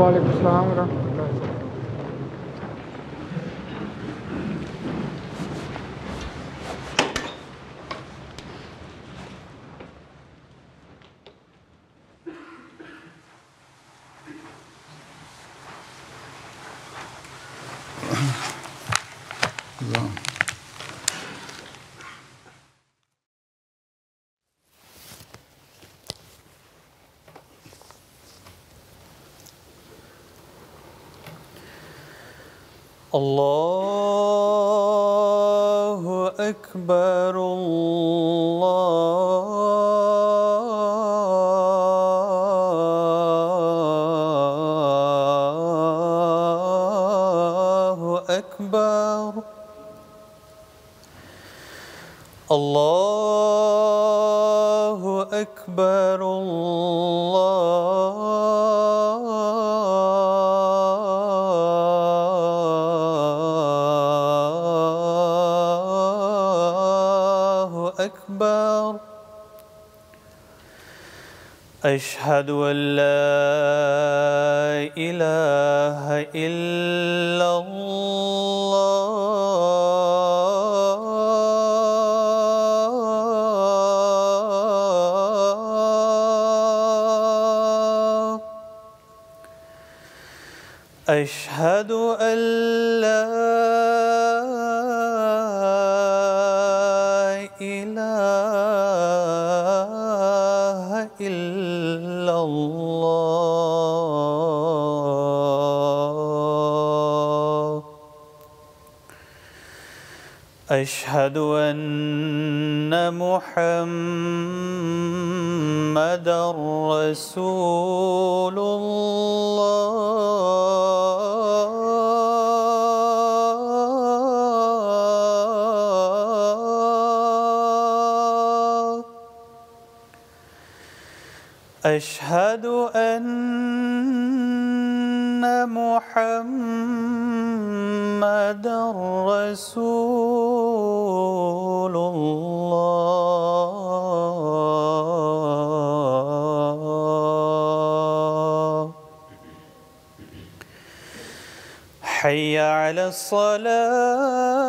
वालेकुम अस्सलाम रहमतुल्लाहि। الله أكبر الله أكبر الله أكبر الله أكبر. أشهد أن لا إله إلا الله. أشهد أن لا إله إلا الله. أشهد أن محمدًا رسول الله. أشهد أن محمدًا رسول الله. حي على الصلاة.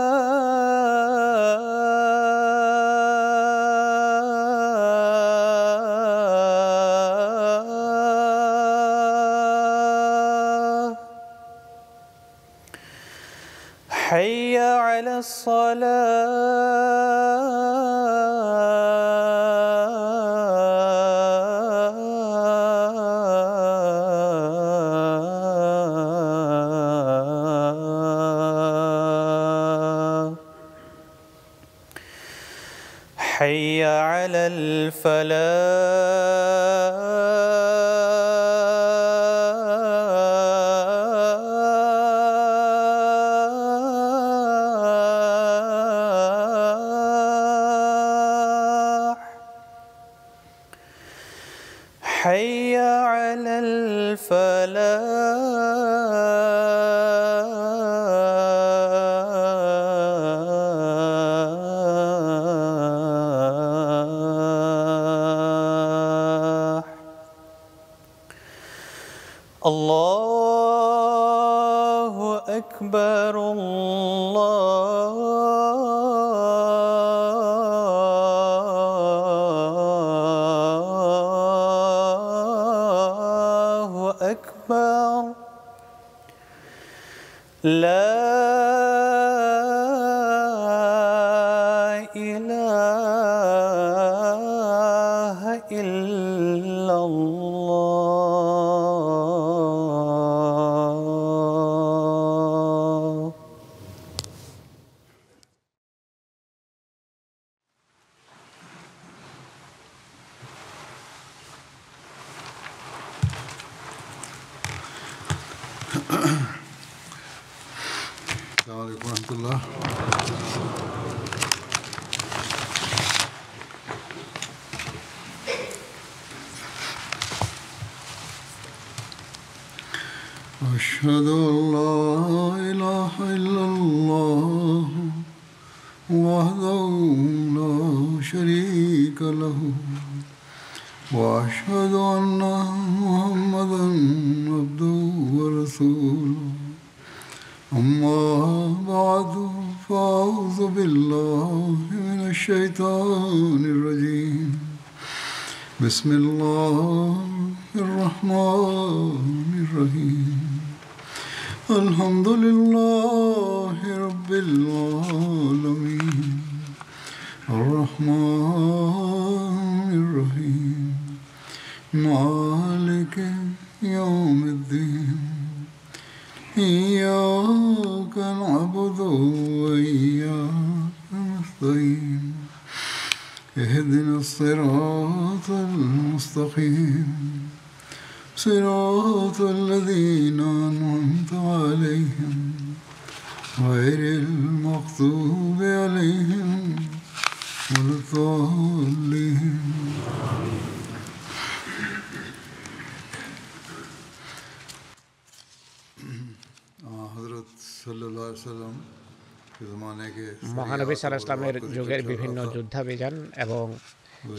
حي على الصلاة. حي على الفلاح. حي على الفلاح. الله أكبر الله أكبر. لا إله إلا الله. السلام عليكم ورحمة الله. أشهد أن لا إله إلا الله وحده لا شريك له وأشهد أن محمدًا عبده ورسوله أما بعد فأعوذ بالله من الشيطان الرجيم بسم الله الرحمن الرحيم الحمد لله رب العالمين الرحمن الرحيم مالك يوم الدين إياك نعبد وإياك نستعين اهدنا الصراط المستقيم صراط الذين أنعمت عليهم غير المغضوب عليهم ولا الضالين हज़रत सल्लल्लाहु अलैहि वसल्लम के ज़माने के মহানবী সাল্লাল্লাহু আলাইহি ওয়াসাল্লামের যুগের বিভিন্ন যুদ্ধাভিযান এবং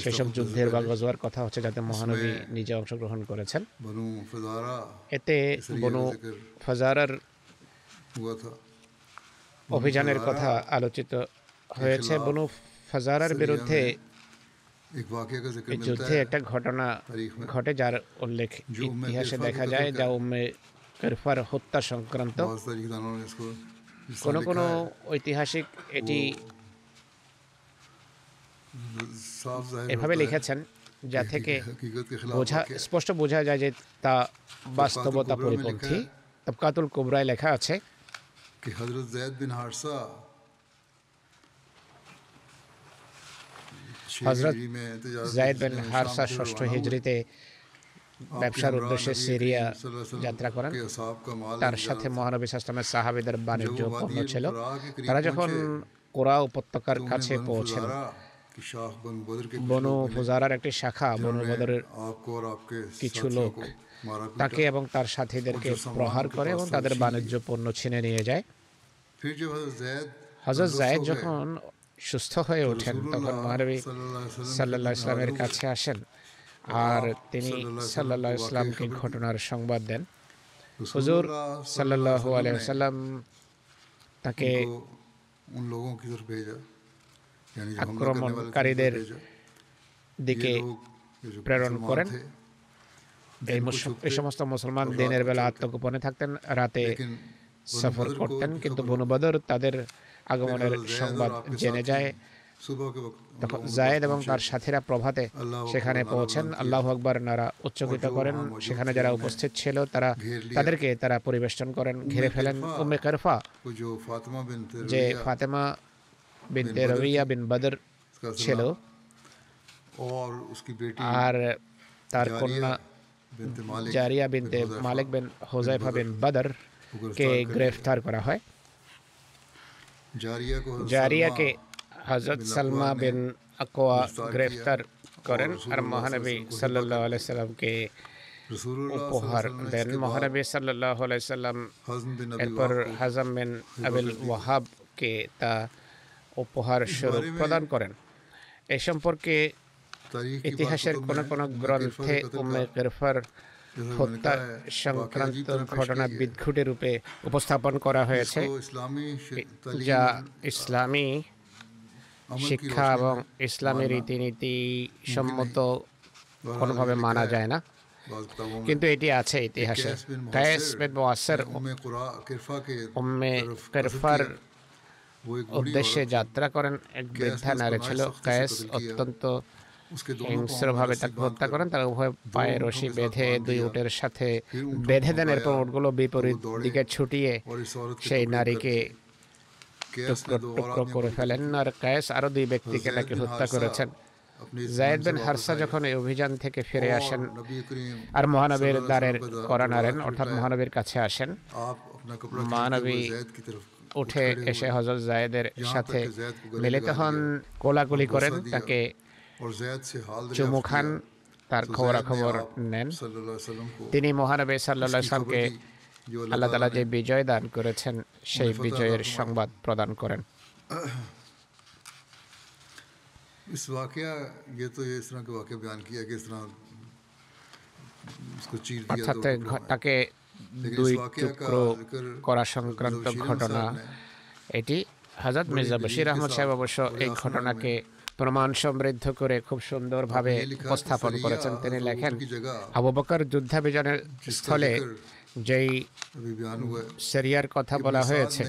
সেসব যুদ্ধের বা গজওয়ার কথা হচ্ছে যাতে মহানবী নিজে অংশগ্রহণ করেছেন। বনু ফাজারা এতে বনু ফাজারার हुआ था অভিযানের কথা আলোচিত হয়েছে। বনু ফাজারার বিরুদ্ধে एक वाक़या का जिक्र এই मिलता যুদ্ধে है একটা ঘটনা ঘটে যার উল্লেখ ইতিহাসে দেখা যায়, যা উম্মে কিরফার হত্যা সংক্রান্ত। बहुत सारी किताबों ने इसको কোনো কোনো ঐতিহাসিক এটি साफ ज़ाहिर এভাবে होता है লিখেছেন যা থেকে हकीकत के खिलाफ বোঝা वाक़या স্পষ্ট বোঝা যায় যে তা বাস্তবতা পরিপন্থী। তবকাতুল কুবরায় লেখা আছে कि हज़रत ज़ैद बिन हारसा হযরত যায়েদ বিন হারসা ষষ্ঠ হিজরিতে ব্যবসার উদ্দেশ্যে সিরিয়া যাত্রা করেন। তার সাথে মহানবী সাল্লাল্লাহু আলাইহি ওয়াসাল্লামের সাহাবীদের বাণিজ্য পণ্য ছিল। তারা যখন কোরা উপত্যকার কাছে পৌঁছেন, বনু ফুজারার একটি শাখা বনু বদরের কিছু লোক তাকে এবং তার সাথীদেরকে প্রহার করে এবং তাদের বাণিজ্য পণ্য ছিনে নিয়ে যায়। হযরত যায়েদ যখন সুস্থ হয়ে ওঠেন তখন মহানবী সাল্লাল্লাহু আলাইহি ওয়াসাল্লামের কাছে আসেন আর তিনি সাল্লাল্লাহু আলাইহি ওয়াসাল্লামকে ঘটনার সংবাদ দেন। হুজুর সাল্লাল্লাহু আলাইহি ওয়াসাল্লাম তাকে আক্রমণকারীদের দিকে প্রেরণ করেন। এই সমস্ত মুসলমান দিনের বেলা আত্মগোপনে থাকতেন, রাতে সফর করতেন, কিন্তু বনু বদর তাদের আগমনের সংবাদ জেনে যায়। তখন যায়েদ এবং তার সাথীরা প্রভাতে সেখানে পৌঁছেন, আল্লাহু আকবার নারা উচ্চকিত করেন। সেখানে যারা উপস্থিত ছিল তারা পরিবেষ্টন করেন, ঘিরে ফেলেন। উম্মে কিরফা যে ফাতেমা বিনতে রবিয়া বিন বদর ছিল আর তার কন্যা জারিয়া বিনতে মালিক বিন হুযায়ফা বিন বদর কে গ্রেফতার করা হয়। জারিয়াকে হযরত সালমা বিন আকওয়া গ্রেফতার করেন আর মহানবী সাল্লাল্লাহু আলাইহি সাল্লামকে উপহার দেন। মহানবী সাল্লাল্লাহু আলাইহি সাল্লাম এরপর হাজাম বিন আবিল ওয়াহাবকে তা উপহার স্বরূপ প্রদান করেন। এই সম্পর্কে ইতিহাসের কোন কোন গ্রন্থে উম্মে কিরফার হত্যা সংক্রান্ত ঘটনা বিদঘুটে রূপে উপস্থাপন করা হয়েছে, যা ইসলামী শিক্ষা এবং ইসলামী রীতিনীতি সম্মত কোনোভাবে মানা যায় না, কিন্তু এটি আছে ইতিহাসে। কায়েস বিন মুআসসির উম্মে কিরফার উদ্দেশ্যে যাত্রা করেন। এক বৃদ্ধা নারী ছিল। কায়েস অত্যন্ত হিংস্রভাবে তাকে হত্যা করেন। তার উভয় পায়ে রশি বেঁধে দুই উটের সাথে বেঁধে দেন। এরপর উটগুলো বিপরীত দিকে ছুটিয়ে সেই নারীকে টুকরো টুকরো করে ফেলেন। আর কায়েস আরো দুই ব্যক্তিকে নাকি হত্যা করেছেন। যায়েদ বিন হারসা যখন এই অভিযান থেকে ফিরে আসেন আর মহানবীর দ্বারের কড়া নাড়েন, অর্থাৎ মহানবীর কাছে আসেন, মহানবী উঠে এসে হযরত যায়েদের সাথে মিলিত হন, কোলাকুলি করেন, তাকে চুমু খান, তার খবরাখবর নেন। তিনি মহানবী সাল্লাল্লাহু আলাইহি ওয়াসাল্লামকে আল্লাহ তাআলা যে বিজয় দান করেছেন সেই বিজয়ের সংবাদ প্রদান করেন। इस वाकया ये तो ये इस तरह का वाकया बयान किया कि इस तरह उसको चीर दिया, অর্থাৎ তাকে দুই টুকরো করা সংক্রান্ত ঘটনা, এটি হযরত মির্জা বশির আহমদ সাহেব অবশ্য এই ঘটনাকে প্রমাণ সমৃদ্ধ করে খুব সুন্দরভাবে উপস্থাপন করেছেন। তিনি লেখেন, আবু বকর যুদ্ধাভিযানের স্থলে যেই সিরিয়ার কথা বলা হয়েছে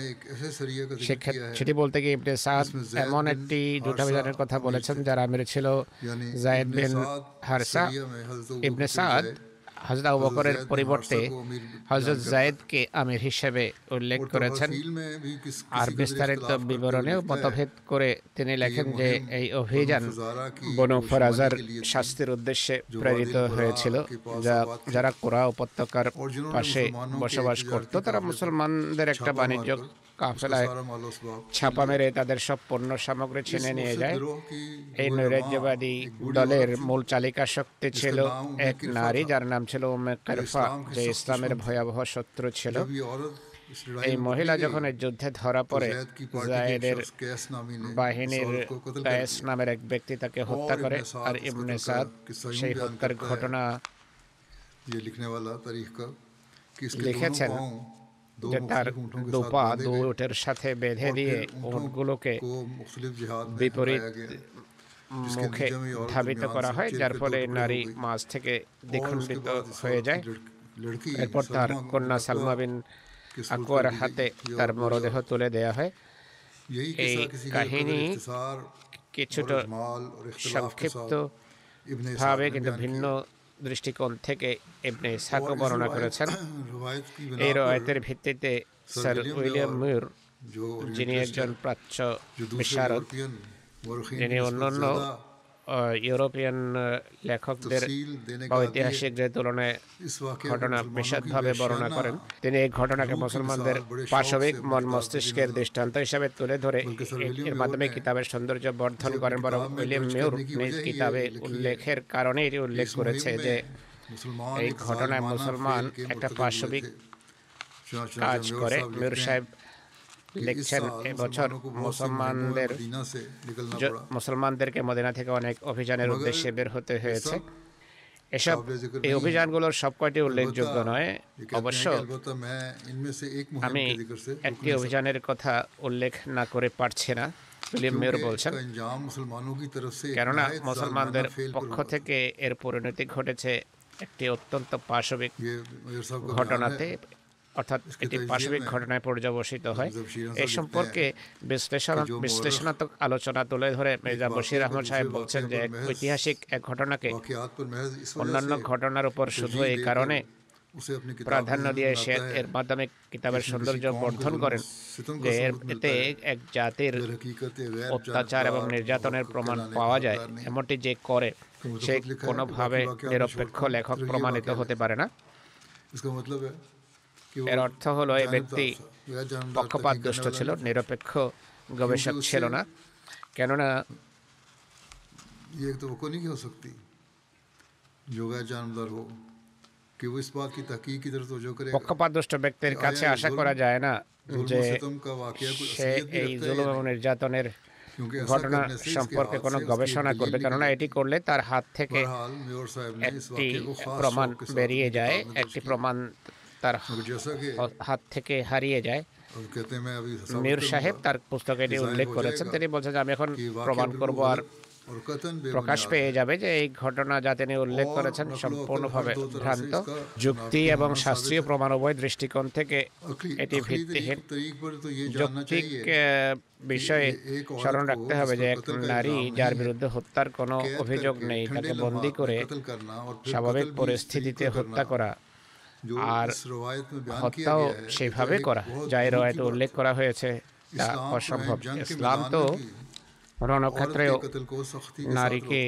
সেটি বলতে গিয়ে ইবনে সাদ এমন একটি যুদ্ধাভিযানের কথা বলেছেন যার আমির ছিল যায়েদ বিন হারসা। ইবনে সাদ হযরত আবু বকরের পরিবর্তে হযরত যায়েদকে আমির হিসেবে উল্লেখ করেছেন। আর বিস্তারিত বিবরণেও মতভেদ করে তিনি লেখেন যে এই অভিযান বনু ফারাজার শাস্তির উদ্দেশ্যে প্রেরিত হয়েছিল, যারা কোরা উপত্যকার পাশে বসবাস করত। তারা মুসলমানদের একটা বাণিজ্য কাফেলায় ছাপা মেরে তাদের সব পণ্য সামগ্রী ছিনে নিয়ে যায়। এই নৈরাজ্যবাদী দলের মূল চালিকা শক্তি ছিল এক নারী যার নাম ছিল উম্মে কারফা, যে ইসলামের ভয়াবহ শত্রু ছিল। এই মহিলা যখন এই যুদ্ধে ধরা পড়ে, জায়েদের বাহিনীর কায়েস নামের এক ব্যক্তি তাকে হত্যা করে। আর ইবনে সাদ সেই হত্যার ঘটনা লিখেছেন যে তার দুপা দু উটের সাথে বেঁধে দিয়ে উটগুলোকে বিপরীত মুখে ধাবিত করা হয়, যার ফলে নারী মাঝ থেকে দ্বিখণ্ডিত হয়ে যায়। এরপর তার কন্যা সালমা বিন আকওয়ার হাতে তার মরদেহ তুলে দেয়া হয়। এই কাহিনী কিছুটা সংক্ষিপ্ত ভাবে কিন্তু ভিন্ন দৃষ্টিকোণ থেকে ইবনে ইসহাক বর্ণনা করেছেন। এই রওয়ায়াতের ভিত্তিতে স্যার উইলিয়াম মুর, যিনি একজন প্রাচ্য বিশারদ, যিনি অন্যান্য ইউরোপিয়ান লেখকদের বা ঐতিহাসিকদের তুলনায় ঘটনা বিশদভাবে বর্ণনা করেন। তিনি এই ঘটনাকে মুসলমানদের পাশবিক মন মস্তিষ্কের দৃষ্টান্ত হিসাবে তুলে ধরে এর মাধ্যমে কিতাবের সৌন্দর্য বর্ধন করেন। বরং উইলিয়াম মিউর নিজ কিতাবে উল্লেখের কারণে এটি উল্লেখ করেছে যে এই ঘটনায় মুসলমান একটা পাশবিক কাজ করে। মিউর সাহেব লিখছেন, এবছর মুসলমানদেরকে মদিনা থেকে অনেক অভিযানের উদ্দেশ্যে বের হতে হয়েছে। এই অভিযানগুলোর সবকয়টি উল্লেখযোগ্য নয়। অবশ্য আমি একটি অভিযানের কথা উল্লেখ না করে পারছি না, উইলিয়াম মিউর বলছেন, কেননা মুসলমানদের পক্ষ থেকে এর পরিণতি ঘটেছে একটি অত্যন্ত পাশবিক ঘটনাতে, অর্থাৎ এটি পাশবিক ঘটনায় পর্যবসিত হয়। এই সম্পর্কে বিশ্লেষণাত্মক আলোচনা তুলে ধরে মির্জা বশির আহমদ সাহেব বলছেন যে ঐতিহাসিক এক ঘটনাকে অন্যান্য ঘটনার উপর শুধু এই কারণে প্রাধান্য দিয়ে সে এর মাধ্যমে কিতাবের সৌন্দর্য বর্ধন করেন যে এতে এক জাতির অত্যাচার এবং নির্যাতনের প্রমাণ পাওয়া যায়, এমনটি যে করে সে কোনোভাবে নিরপেক্ষ লেখক প্রমাণিত হতে পারে না। এর অর্থ হলো এই ব্যক্তি পক্ষপাতদুষ্ট ছিল, নিরপেক্ষ গবেষক ছিল না, কেননা পক্ষপাতদুষ্ট ব্যক্তির কাছে আশা করা যায় না যে সে এই জুলুম এবং নির্যাতনের ঘটনা সম্পর্কে কোনো গবেষণা করবে, কেননা এটি করলে তার হাত থেকে একটি প্রমাণ বেরিয়ে যায়, একটি প্রমাণ তার হাত থেকে হারিয়ে যায়। মির সাহেব তার পুস্তকে এটি উল্লেখ করেছেন। তিনি বলছেন যে আমি এখন প্রমাণ করব, আর প্রকাশ পেয়ে যাবে যে এই ঘটনা যা তিনি উল্লেখ করেছেন সম্পূর্ণভাবে ভ্রান্ত। যুক্তি এবং শাস্ত্রীয় প্রমাণ উভয় দৃষ্টিকোণ থেকে এটি ভিত্তিহীন। যৌক্তিক বিষয়ে স্মরণ রাখতে হবে যে এক নারী যার বিরুদ্ধে হত্যার কোনো অভিযোগ নেই, তাকে বন্দী করে স্বাভাবিক পরিস্থিতিতে হত্যা করা, আর হত্যাও সেইভাবে করা যা এই রওয়ায়াতে উল্লেখ করা হয়েছে, তা অসম্ভব। ইসলাম তো রণক্ষেত্রেও নারীকে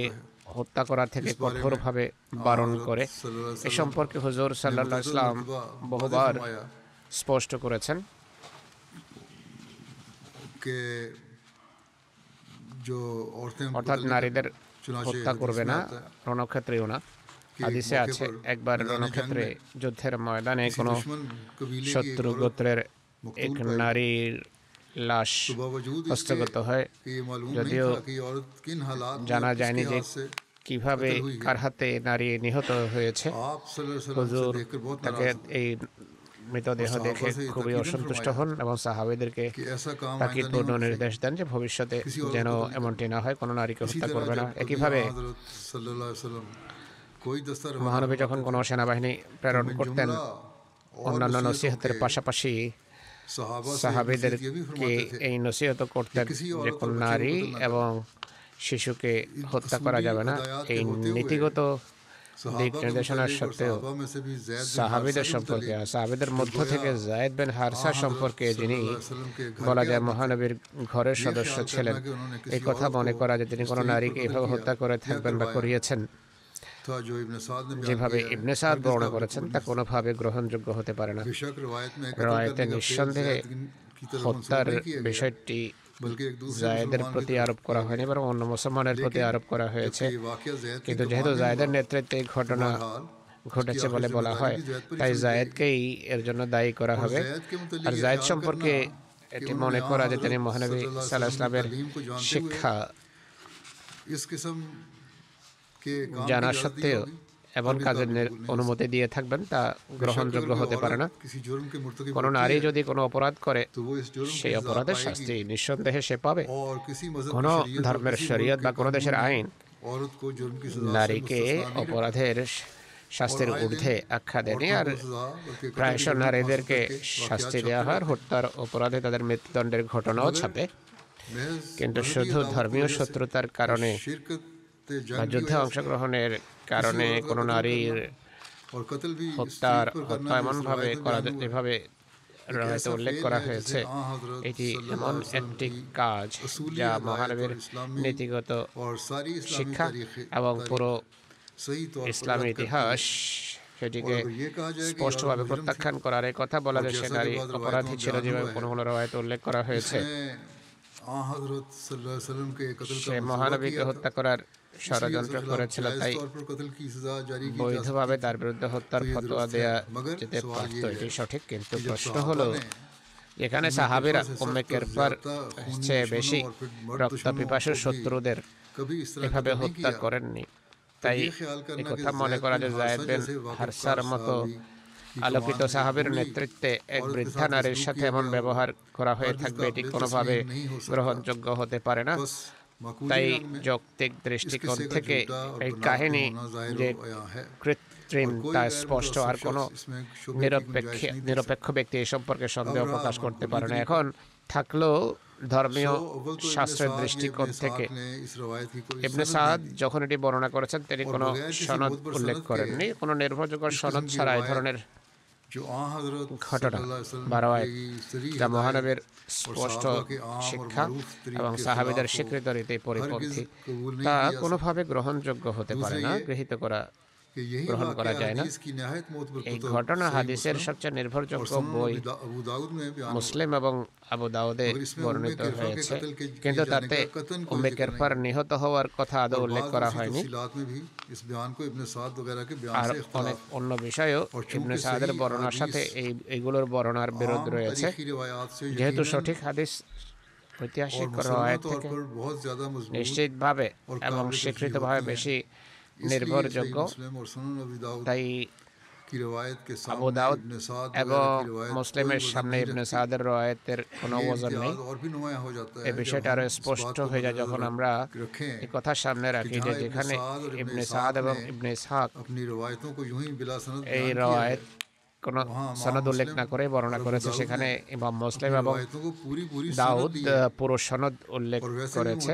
হত্যা করা থেকে কঠোরভাবে বারণ করে। এ সম্পর্কে হুজুর সাল্লাল্লাহু আলাইহি ওয়াসাল্লাম বহুবার স্পষ্ট করেছেন। অর্থাৎ নারীদের হত্যা করবে না, রণক্ষেত্রেও না। হাদিসে আছে একবার রণক্ষেত্রে যুদ্ধের ময়দানে কোনো শত্রু গোত্রের এক নারীর লাশ হস্তগত হয়, যদিও জানা যায়নি যে কিভাবে কার হাতে নারী নিহত হয়েছে। হুজুর তাকে এই মৃতদেহ দেখে খুবই অসন্তুষ্ট হন এবং সাহাবীদেরকে कि ऐसा काम आइंदा नहीं তাকিদপূর্ণ होना নির্দেশ দেন যে ভবিষ্যতে যেন এমনটি না হয়, কোনো নারীকে इसी হত্যা तरह করবে না। जब একইভাবে हज़रत सल्लल्लाहु अलैहि वसल्लम कोई दस्ता रवाना মহানবী যখন কোনো সেনাবাহিনী প্রেরণ मिन করতেন जुमला और অন্যান্য नसीहतों নসিহতের के পাশাপাশি सहाबा से সাহাবীদেরকে ये भी फरमाते थे এই নসিহত করতেন যে কোন নারী এবং শিশুকে হত্যা করা যাবে না। এই নীতিগত দিক নির্দেশনার সত্ত্বেও সাহাবীদের সম্পর্কে সাহাবীদের মধ্য থেকে যায়েদ বিন হারসা সম্পর্কে, যিনি বলা যায় মহানবীর ঘরের সদস্য ছিলেন, এই কথা মনে করা যে তিনি কোনো নারীকে এভাবে হত্যা করে থাকবেন বা করিয়েছেন যেভাবে ইবনে সাদ বর্ণনা করেছেন, তা কোনোভাবে গ্রহণযোগ্য হতে পারে না। রওয়ায়েতে নিঃসন্দেহে হত্যার বিষয়টি জায়েদের প্রতি আরোপ করা হয়নি, বরং অন্য মুসলমানের প্রতি আরোপ করা হয়েছে। কিন্তু যেহেতু জায়েদের নেতৃত্বে এই ঘটনা ঘটেছে বলে বলা হয়, তাই জায়েদকেই এর জন্য দায়ী করা হবে। আর জায়েদ সম্পর্কে এটি মনে করা যে তিনি মহানবী সাল্লাল্লাহু আলাইহি ওয়াসাল্লামের শিক্ষা জানা সত্ত্বেও এমন কাজের অনুমতি দিয়ে থাকবেন, তা গ্রহণযোগ্য হতে পারে না। কোনো নারী যদি কোনো অপরাধ করে, সেই অপরাধের শাস্তি নিঃসন্দেহে সে পাবে। কোনো ধর্মের শরীয়ত বা কোনো দেশের আইন নারীকে অপরাধের শাস্তির ঊর্ধ্বে আখ্যা দেয়নি। আর প্রায়শ নারীদেরকে শাস্তি দেওয়া হয়, হত্যার অপরাধে তাদের মৃত্যুদণ্ডের ঘটনাও ছাপে। কিন্তু শুধু ধর্মীয় শত্রুতার কারণে বা যুদ্ধে অংশগ্রহণের কারণে কোনো নারীর হত্যা এমনভাবে করা যেভাবে রওয়ায়েতে উল্লেখ করা হয়েছে, এটি এমন একটি কাজ যা মহানবীর নীতিগত শিক্ষা এবং পুরো ইসলামী ইতিহাস সেটিকে স্পষ্টভাবে প্রত্যাখ্যান করার এই কথা বলা যায় সে নারী অপরাধী ছিল, যেভাবে কোনো কোনো রওয়ায়েতে উল্লেখ করা হয়েছে। সে মহানবীকে হত্যা করার ষড়যন্ত্র করেছিল, তাই বৈধভাবে তার বিরুদ্ধে হত্যার ফতোয়া দেয়া যেতে পারত, এটি সঠিক। কিন্তু প্রশ্ন হলো, এখানে সাহাবীরা উম্মে কেরফার চেয়ে বেশি রক্তপিপাসু শত্রুদের এভাবে হত্যা করেননি। তাই এই কথা মনে করা যে জায়েদ বিন হারসার মতো আলোকিত সাহাবীর নেতৃত্বে এক বৃদ্ধা নারীর সাথে এমন ব্যবহার করা হয়ে থাকবে, এটি কোনোভাবে গ্রহণযোগ্য হতে পারে না। তাই যৌক্তিক দৃষ্টিকোণ থেকে এই কাহিনী যে কৃত্রিম তা স্পষ্ট, আর কোনো নিরপেক্ষ ব্যক্তি এ সম্পর্কে সন্দেহ প্রকাশ করতে পারে না। এখন থাকলেও ধর্মীয় শাস্ত্রের দৃষ্টিকোণ থেকে ইবনে সাদ যখন এটি বর্ণনা করেছেন, তিনি কোনো সনদ উল্লেখ করেননি। কোনো নির্ভরযোগ্য সনদ ছাড়া এই ধরনের ঘটনা বা রওয়ায়েত, যা মহানবীর স্পষ্ট শিক্ষা এবং সাহাবীদের স্বীকৃত রীতি পরিপন্থী, তা কোনোভাবে গ্রহণযোগ্য হতে পারে না, গ্রহণ করা যায় না। এই ঘটনা হাদিসের সবচেয়ে নির্ভরযোগ্য বই মুসলিম এবং আবু দাউদে বর্ণিত হয়েছে, কিন্তু তাতে উম্মে কেরফার নিহত হওয়ার কথা আদৌ উল্লেখ করা হয়নি। আর অনেক অন্য বিষয়েও ইবনে সাদের বর্ণনার সাথে এইগুলোর বর্ণনার বিরোধ রয়েছে। যেহেতু সঠিক হাদিস ঐতিহাসিক রওয়ায়েত থেকে নিশ্চিতভাবে এবং স্বীকৃতভাবে বেশি নির্ভরযোগ্য, তাই আবু দাউদ এবং মুসলিমের সামনে ইবনে সাদের রওয়ায়েতের কোনো ওজন নেই। এই বিষয়টা আরো স্পষ্ট হয়ে যায় যখন আমরা এই কথা সামনে রাখি যে যেখানে ইবনে সাদ এবং ইবনে ইসহাক এই রওয়ায়েত কোনো সনদ উল্লেখ না করে বর্ণনা করেছে, সেখানে ইমাম মুসলিম এবং দাউদ পুরো সনদ উল্লেখ করেছে।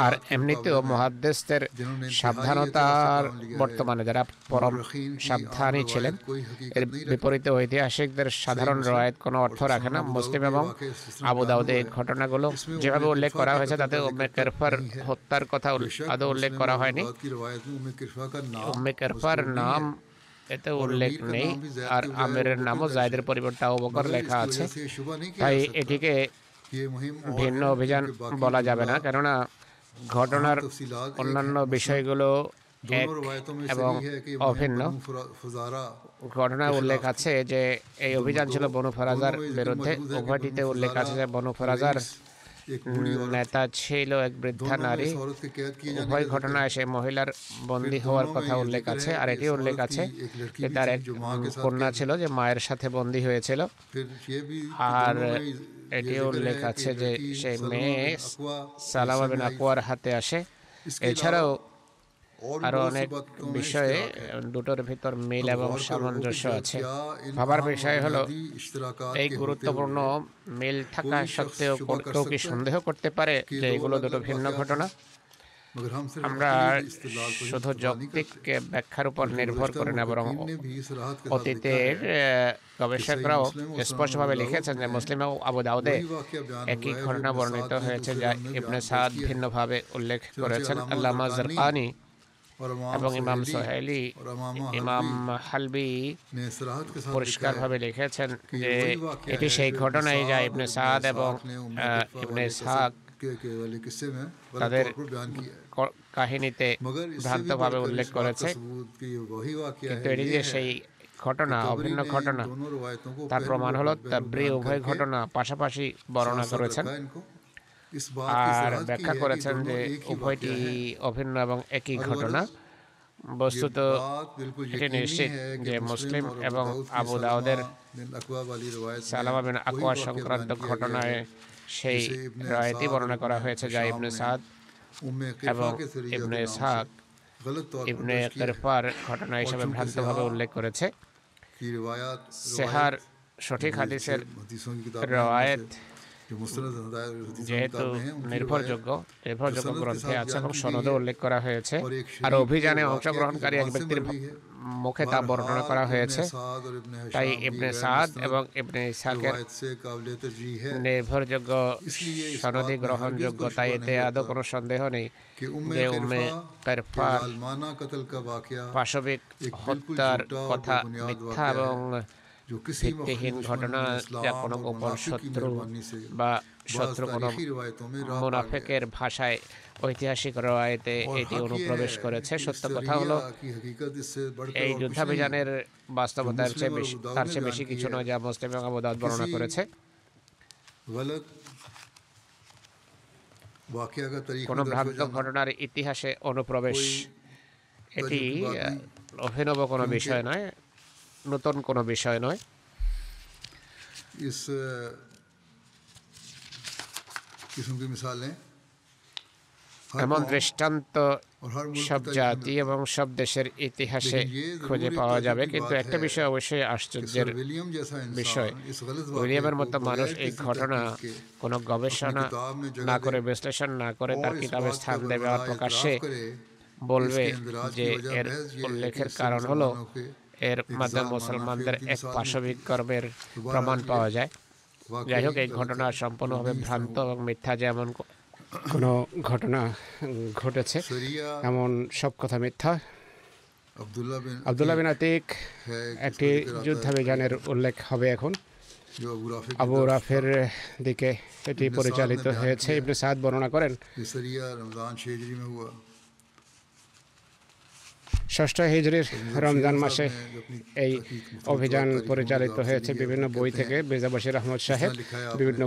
আর এমনিতেও মুহাদ্দিসদের সাবধানতার বর্তমানে যারা পরম সাবধানী ছিলেন, এর বিপরীতে ঐতিহাসিকদের সাধারণ রওয়ায়েত কোনো অর্থ রাখে না। মুসলিম এবং আবু দাউদে এই ঘটনাগুলো যেভাবে উল্লেখ করা হয়েছে, তাতে উম্মে কেরফার হত্যার কথা আদৌ উল্লেখ করা হয়নি। উম্মে কেরফার নাম এতে উল্লেখ নেই, আর আমিরের নামও জায়েদের পরিবর্তে আবু বকর লেখা আছে। তাই এটিকে ভিন্ন অভিযান বলা যাবে না, কেননা ঘটনার অন্যান্য বিষয়গুলো এক এবং অভিন্ন। ঘটনায় উল্লেখ আছে যে এই অভিযান ছিল বনু ফারাজার বিরুদ্ধে। উভয়টিতে উল্লেখ আছে যে বনু ফারাজার एक बूढ़ी औरत নেতা ছিল এক বৃদ্ধা दोनों में নারী। इस औरत के कैद किए जाने উভয় का जिक्र ঘটনায় সেই মহিলার বন্দী হওয়ার दोनों में কথা ये উল্লেখ जिक्र আছে, है আর कि এটি इस উল্লেখ औरत আছে की एक लड़की যে भी তার थी এক जो माँ के साथ কন্যা कैद ছিল যে মায়ের সাথে বন্দী হয়েছিল। फिर ये भी कि আর दोनों में ये এটি जिक्र উল্লেখ है আছে कि যে लड़की সেই सलमा মেয়ে बिन अकवा के সালামা हिस्से বিন में आई আকওয়ার হাতে আসে। इसके এছাড়াও अलावा और भी আরো बहुत सी অনেক बातों में বিষয়ে इश्तिराक है। দুটোর ভিতর মিল अब এবং गौर करो कि সামঞ্জস্য जब আছে। क्या इन ভাবার अहम और বিষয় হলো बुनियादी इश्तिराकात এই के होते গুরুত্বপূর্ণ हुए মিল থাকা कोई शख्स সত্ত্বেও शुबा कर কেউ কি सकता है সন্দেহ করতে পারে कि যে दो এগুলো अलग দুটো अलग ভিন্ন वाक़यात ঘটনা? हैं, मगर हम सिर्फ আমরা अक़ली इस्तिलाल पर ही শুধু इत्तिबा नहीं যৌক্তিক करते, ব্যাখ্যার উপর बल्कि নির্ভর गुज़श्ता করে না, বরং मुहक्किकीन ने भी इस राहत के साथ लिखा অতীতের है গবেষকরাও মুসলিম ও স্পষ্টভাবে সুনান লিখেছেন যে আবু দাউদ মুসলিম ও আবু দাউদে वही वाक़या बयान একই हुआ है जो ঘটনা इब्न বর্ণিত साद ने হয়েছে दूसरे যা जम में ইবনে बयान সাদ दर्ज किया है। ভিন্নভাবে উল্লেখ चुनांचे করেছেন। अल्लामा আল্লামা ज़रक़ानी জারকানি और এবং ইমাম सुहेली সোহেলি, और इमाम ইমাম हलवी হালবি ने सराहत के साथ लिखा পরিষ্কারভাবে है লিখেছেন कि যে वही वाक़या এটি है সেই जो इब्न ঘটনাই যা साद ইবনে और সাদ इब्न এবং इसहाक़ ने उम्मे किफ़ा ইবনে वाले ইসহাক के वाले किस्से में गलत তাদের तौर पर बयान किया है। কাহিনীতে मगर इससे भी ভ্রান্তভাবে बढ़कर উল্লেখ इस बात করেছে। का सबूत कि ये वही वाक़या কিন্তু है এটি ये যে है সেই ঘটনা, कि तबरी অভিন্ন ने ঘটনা, इन दोनों रवायतों को তার पहलू প্রমাণ व হলো पहलू তাবরি बयान উভয় करके ঘটনা পাশাপাশি বর্ণনা साथ করেছেন रखा इनको इस बात की আর सराहत की ব্যাখ্যা है कि করেছেন যে दोनों एक ही উভয়টি वाक़या है। অভিন্ন এবং একই और ঘটনা। गरज বস্তুত ये बात बिल्कुल এটি यकीनी নিশ্চিত है যে कि মুসলিম मुस्लिम और এবং अबू दाऊद আবু की দাউদের सलमा बिन अकवा वाली रवायत में সালামা বিন वही আকওয়া वाक़या সংক্রান্ত बयान किया गया ঘটনায় है সেই जिसे इब्ने রায়তি साद বর্ণনা और করা इब्ने হয়েছে যা हिशाम ইবনে ने সাদ उम्मे এবং किफ़ा के ज़रिया ইবনে के नाम ইসহাক से गलत तौर पर ইবনে दर्ज किया है কিরফার ঘটনা হিসেবে चूंकि ভ্রান্তভাবে सेहा উল্লেখ করেছে। की रिवायत সেহার সঠিক जो হাদিসের हदीसों की किताब में রওয়ায়েত जो मुस्तनद हदीसों की যেহেতু किताब में है उनकी নির্ভরযোগ্য जो सनद के গ্রন্থে साथ আছে बयान এবং की সনদে गई है উল্লেখ করা হয়েছে, और एक আর शरीफ অভিযানে के वाक़या की অংশগ্রহণকারী এক ज़ुबान से ব্যক্তির मरवी है। মুখে তা বর্ণনা করা बहरहाल হয়েছে। इब्ने साद और इब्ने তাই हिशाम की ইবনে गैर সাদ मुस्तनद এবং ইবনে ইসহাকের रिवायत से काबिल तरजीह है নির্ভরযোগ্য इसलिए इस সনদি बात में গ্রহণযোগ্য, हरगिज़ कोई তাই शुबा এতে नहीं আদৌ होता কোনো সন্দেহ নেই कि उम्मे যে উম্মে किरफा के কিরফার ज़ालिमाना कत्ल का वाक़या পাশবিক एक बिल्कुल হত্যার झूठा और কথা बेबुनियाद মিথ্যা वाक़या এবং है जो किसी ভিত্তিহীন मखलूक ঘটনা, दुश्मन যা इस्लाम কোনো और গোপন मुनाफिक की শত্রু मेहरबानी से বা बाज़ শত্রু কোনো तारीख़ी रिवायतों में राह पाया মুনাফেকের ভাষায় ঐতিহাসিক রওয়ায়েতে और এটি हक ये অনুপ্রবেশ है করেছে। कि সত্য इस কথা হলো सरिया की हकीकत इससे बढ़कर এই और कुछ नहीं है যুদ্ধাভিযানের বাস্তবতার চেয়ে বেশি, मुस्लिम और अबू दाऊद তার ने চেয়ে बयान বেশি की কিছু है। নয় যা মুসলিম এবং আবু দাউদ বর্ণনা किसी করেছে। गलत वाक़या का तरीक़ কোনো में दर्ज हो ভ্রান্ত जाना ঘটনার ইতিহাসে অনুপ্রবেশ এটি তাজ্জুব की बात नहीं অভিনব কোনো क्योंकि বিষয় নয়, নতুন কোনো বিষয় নয়। इस किस्म की मिसालें हर এমন कौम দৃষ্টান্ত और हर मुल्क সব की तारीख़ में জাতি मिलती এবং সব দেশের ইতিহাসে लेकिन ये ज़रूर খুঁজে एक পাওয়া ताज्जुब যাবে। की কিন্তু बात একটা है বিষয় অবশ্যই कि আশ্চর্যের सर विलियम जैसा বিষয়, इंसान इस गलत वाक़ये উইলিয়ামের को মতো মানুষ बगैर এই किसी ঘটনা तहक़ीक़ के কোনো গবেষণা अपनी किताब में जगह না করে, दे বিশ্লেষণ না করে और তার इस কিতাবে बात का স্থান দেবে আর बरबरा প্রকাশ্যে इतराफ़ करे বলবে इसके इंदिराज যে की वजह এর महज ये है कि উল্লেখের इससे কারণ হলো मुसलमानों के এর एक মাধ্যমে ज़ालिमाना মুসলমানদের फ़िर की এক मिसाल পাশবিক मिलती है। কর্মের दोबारा প্রমাণ ये পাওয়া যায়। যাই হোক, वाक़ई এই गलत ঘটনা है সম্পূর্ণভাবে जो ভ্রান্ত नहीं এবং মিথ্যা। যেমন কোনো ঘটনা ঘটেছে सरिया এমন সব কথা মিথ্যা। अब्दुल्ला বিন আতিক है একটি যুদ্ধাভিযানের উল্লেখ হবে এখন। जो अबू राफी আবু রাফের দিকে এটি ইবনে পরিচালিত সাদ নে হয়েছে। বয়ান ইবনে সাদ বর্ণনা করেন ये सरिया रमज़ान 6 हिजरी में हुआ। ষষ্ঠ হিজরির রমজান মাসে ने अपनी এই तहकीक मुख्तलिफ অভিযান तारीखों পরিচালিত में হয়েছে। ली है। বিভিন্ন বই कहते থেকে हैं মির্জা বশির আহমদ সাহেব लिखा है आपने বিভিন্ন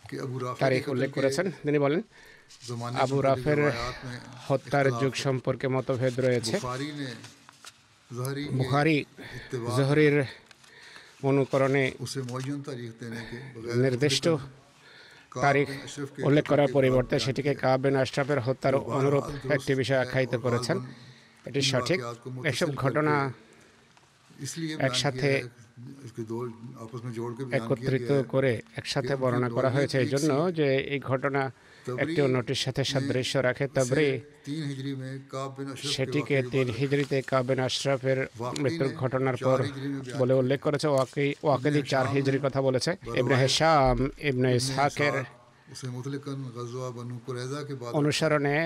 कि अबू राफी তারিখ के উল্লেখ कत्ल করেছেন। তিনি বলেন के ज़माने আবু से রাফের मुख्तलिफ रिवायात में হত্যার इख्तिलाफ যুগ है। সম্পর্কে মতভেদ রয়েছে। बुखारी ने ज़हरी के বুখারী इत्तिबा জোহরির অনুকরণে उसे मुअय्यन तारीख देने के बगैर নির্দিষ্ট काब তারিখ बिन अशरफ के উল্লেখ कत्ल করার के পরিবর্তে बाद সেটিকে কাব বিন আশরাফের হত্যার অনুরূপ একটি বিষয় আখ্যায়িত করেছেন। এটি সঠিক। এসব ঘটনা इसलिए একসাথে इसके दो आपस में जोड़ के बयान किया একত্রিত गया है। করে একসাথে বর্ণনা করা হয়েছে এই জন্য যে এই ঘটনা একটি অন্যটির সাথে সাদৃশ্য রাখে। তবরি 3 हिजरी में काब बिन अशरफ के সেটিকে वाक़ये के 3 बाद হিজরিতে কাব বিন আশরাফের মৃত্যুর ঘটনার পর বলে উল্লেখ করেছে। ওয়াকিদি 4 হিজরির কথা বলেছে। ইবনে হিশাম ইবনে ইসহাকের उसे मुतलकन गज़वा बनु कुरैज़ा के बाद অনুসরণে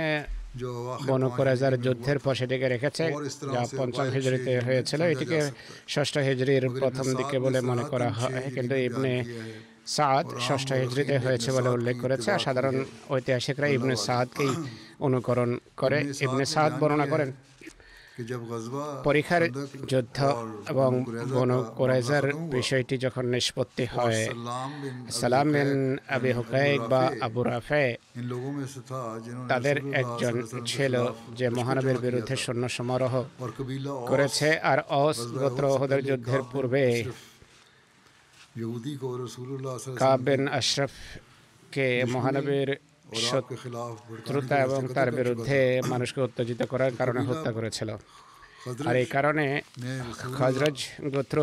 जो अवाख़िर বনু 5 কুরাইজার हिजरी में যুদ্ধের পর সেটিকে রেখেছে, যা 5ম হিজরিতে হয়েছিল। এটিকে 6ষ্ঠ হিজরির প্রথম দিকে বলে মনে করা হয়, কিন্তু ইবনে সাদ 6ষ্ঠ হিজরিতে হয়েছে বলে উল্লেখ করেছে। আর সাধারণ ঐতিহাসিকরা ইবনে সাদকেই অনুকরণ করে। ইবনে সাদ বর্ণনা করেন कि जब गज़वा পরীক্ষার खंदक যুদ্ধ और এবং कुरैज़ा বনু का কুরাইজার मामला खत्म हुआ বিষয়টি যখন নিষ্পত্তি और হয়, सलाम बिन আবি হুকাইক বা আবু রাফে इन लोगों में से था जिन्होंने তাদের रसूलुल्लाह একজন सल्लल्लाहु अलैहि वसल्लम के ছিল खिलाफ যে लश्कर মহানবীর जमा किया বিরুদ্ধে था। সৈন্য সমারোহ और कबीला করেছে। আর অস गज़वा গোত্র उहद से ওহদের पहले যুদ্ধের काब बिन পূর্বে अशरफ यहूदी को रसूलुल्लाह सल्लल्लाहु কাব अलैहि বিন वसल्लम আশরাফকে की মহানবীর और आपके खिलाफ भड़काने শত্রুতা की वजह এবং से তার कत्ल कर বিরুদ্ধে चुका था। মানুষকে উত্তেজিত করার কারণে হত্যা করেছিল। खजरज আর এই কারণে ने रसूलुल्लाह খজরজ গোত্র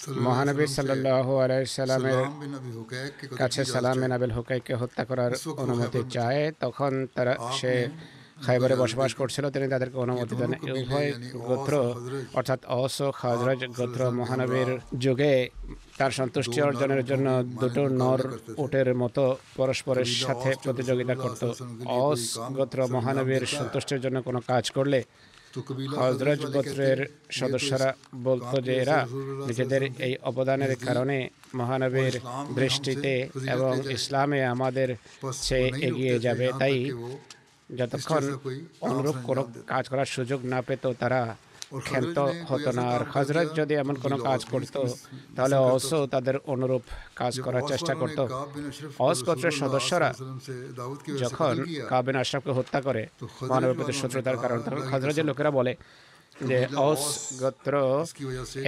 सल्लल्लाहु মহানবী अलैहि वसल्लम से সাল্লাল্লাহু আলাইহি সাল্লামের सलाम बिन अबी हुकैक के कत्ल কাছে की সালাম इजाज़त বিন चाही। আবিল হুকাইককে হত্যা করার इस वक्त वो অনুমতি खैबर में চায়। তখন তারা সে খাইবারে বসবাস করছিল, তিনি তাদেরকে অনুমতি দেন। উভয় গোত্র অর্থাৎ অস ও খাজরজ গোত্র মহানবীর যুগে তার সন্তুষ্টি অর্জনের জন্য দুটো নর উটের মতো পরস্পরের সাথে প্রতিযোগিতা করত। অস গোত্র মহানবীর সন্তুষ্টির জন্য কোনো কাজ করলে तो कबीला খজরজ গোত্রের সদস্যরা বলতো যে এরা নিজেদের এই অবদানের কারণে মহানবীর দৃষ্টিতে এবং ইসলামে আমাদের চেয়ে এগিয়ে যাবে, তাই যতক্ষণ অনুরূপ কোনো কাজ করার সুযোগ না পেত তারা ক্ষান্ত হতো না। আর খজরত যদি এমন কোনো কাজ করত তাহলে অসও তাদের অনুরূপ কাজ করার চেষ্টা করত। অস গোত্রের সদস্যরা যখন কাব বিন আশরাফকে হত্যা করে মহানবীর প্রতি শত্রুতার কারণ, তখন খজরজের লোকেরা বলে যে অস গোত্র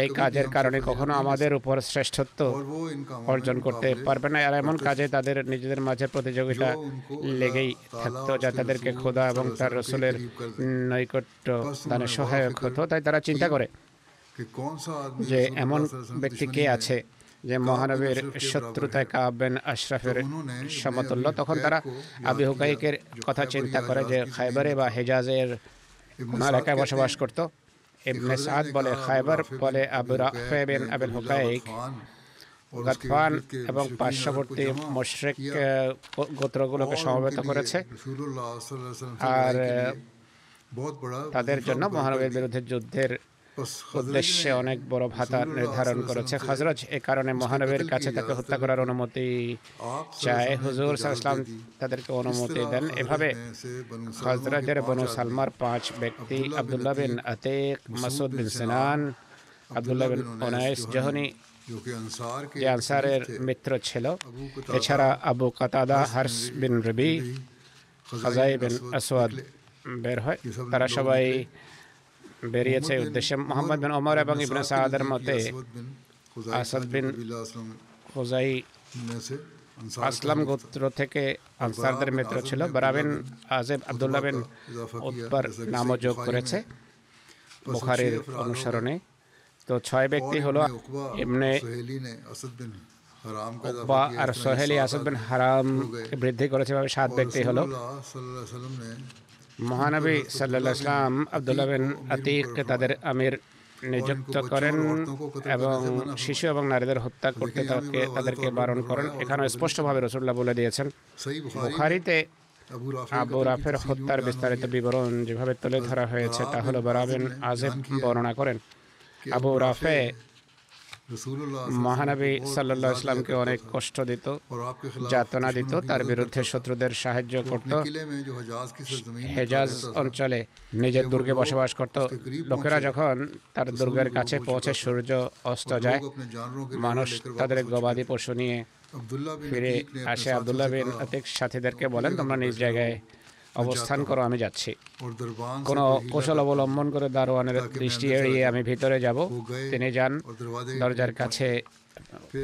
এই কাজের কারণে কখনো আমাদের উপর শ্রেষ্ঠত্ব অর্জন করতে পারবে না। আর এমন কাজে তাদের নিজেদের মাঝে প্রতিযোগিতা লেগেই থাকতো যা তাদেরকে খোদা এবং তার রসুলের নৈকট্য দানে সহায়ক হতো। তাই তারা চিন্তা করে যে এমন ব্যক্তি কে আছে যে মহানবীর শত্রুতায় কাব বিন আশরাফের সমতুল্য। তখন তারা আবি হুকাইকের কথা চিন্তা করে যে খাইবারে বা হেজাজের কোন এলাকায় বসবাস করত। ইবনে সাদ বলে খাইবার বলে আবু রাফে বিন আবিল হুকাইক গাতফান এবং পার্শ্ববর্তী মুশরিক গোত্রগুলোকে সমবেত করেছে আর তাদের জন্য মহানবীর বিরুদ্ধে যুদ্ধের উদ্দেশ্যে অনেক বড় ভাতা নির্ধারণ করেছে। খজরজ এ কারণে মহানবীর কাছে তাকে হত্যা করার অনুমতি চায়। হুজুর সাল্লাল্লাহু আলাইহি ওয়াসাল্লাম তাদেরকে অনুমতি দেন। এভাবে খজরজের বনু সালমার 5 ব্যক্তি আব্দুল্লাহ বিন আতিক, মাসউদ বিন সিনান, আব্দুল্লাহ বিন উনাইস জহনি যে আনসারের মিত্র ছিল, এছাড়া আবু কাতাদা, হারস বিন রবি, খাজাই বিন আসওয়াদ বের হয়। তারা সবাই বেরিয়েছে উদ্দেশ্যে। মোহাম্মদ বিন ওমর এবং ইবনে সাদের মতে আসাদ বিন খুজাই আসলাম গোত্র থেকে আনসারদের মিত্র ছিল। বারা বিন আযিব আব্দুল্লাহ বিন উতবার নামও যোগ করেছে বুখারীর অনুসরণে। তো 6 ব্যক্তি হলো ইবনে উকবা আর সোহেলি আসাদ বিন হারাম বৃদ্ধি করেছে। 7 ব্যক্তি হলো। মহানবী সাল্লাল্লাহু আলাইহি ওয়াসাল্লাম আব্দুল্লাহ বিন আতিককে তাদের আমির নিযুক্ত করেন এবং শিশু এবং নারীদের হত্যা করতে তাদেরকে বারণ করেন। এখানে স্পষ্টভাবে রাসূলুল্লাহ বলে দিয়েছেন। বুখারীতে আবু রাফের হত্যার বিস্তারিত বিবরণ যেভাবে তুলে ধরা হয়েছে তা হলো বারা বিন আযিব বর্ণনা করেন আবু রাফে মহানবী সাল্লাল্লাহু আলাইহি ওয়াসাল্লামকে অনেক কষ্ট দিত, যাতনা দিত, তার বিরুদ্ধে শত্রুদের সাহায্য করত। হেজাজ অঞ্চলে নিজের দুর্গে বসবাস করত। লোকেরা যখন তার দুর্গের কাছে পৌঁছে সূর্য অস্ত যায়, মানুষ তাদের গবাদি পশু নিয়ে ফিরে আসে। আব্দুল্লাহ বিন আতিক সাথীদেরকে বলেন, তোমরা নিজ জায়গায় অবস্থান করো, আমি যাচ্ছি। কোনো কৌশল অবলম্বন করে দারোয়ানের দৃষ্টি এড়িয়ে আমি ভিতরে যাব। তিনি যান, দরজার কাছে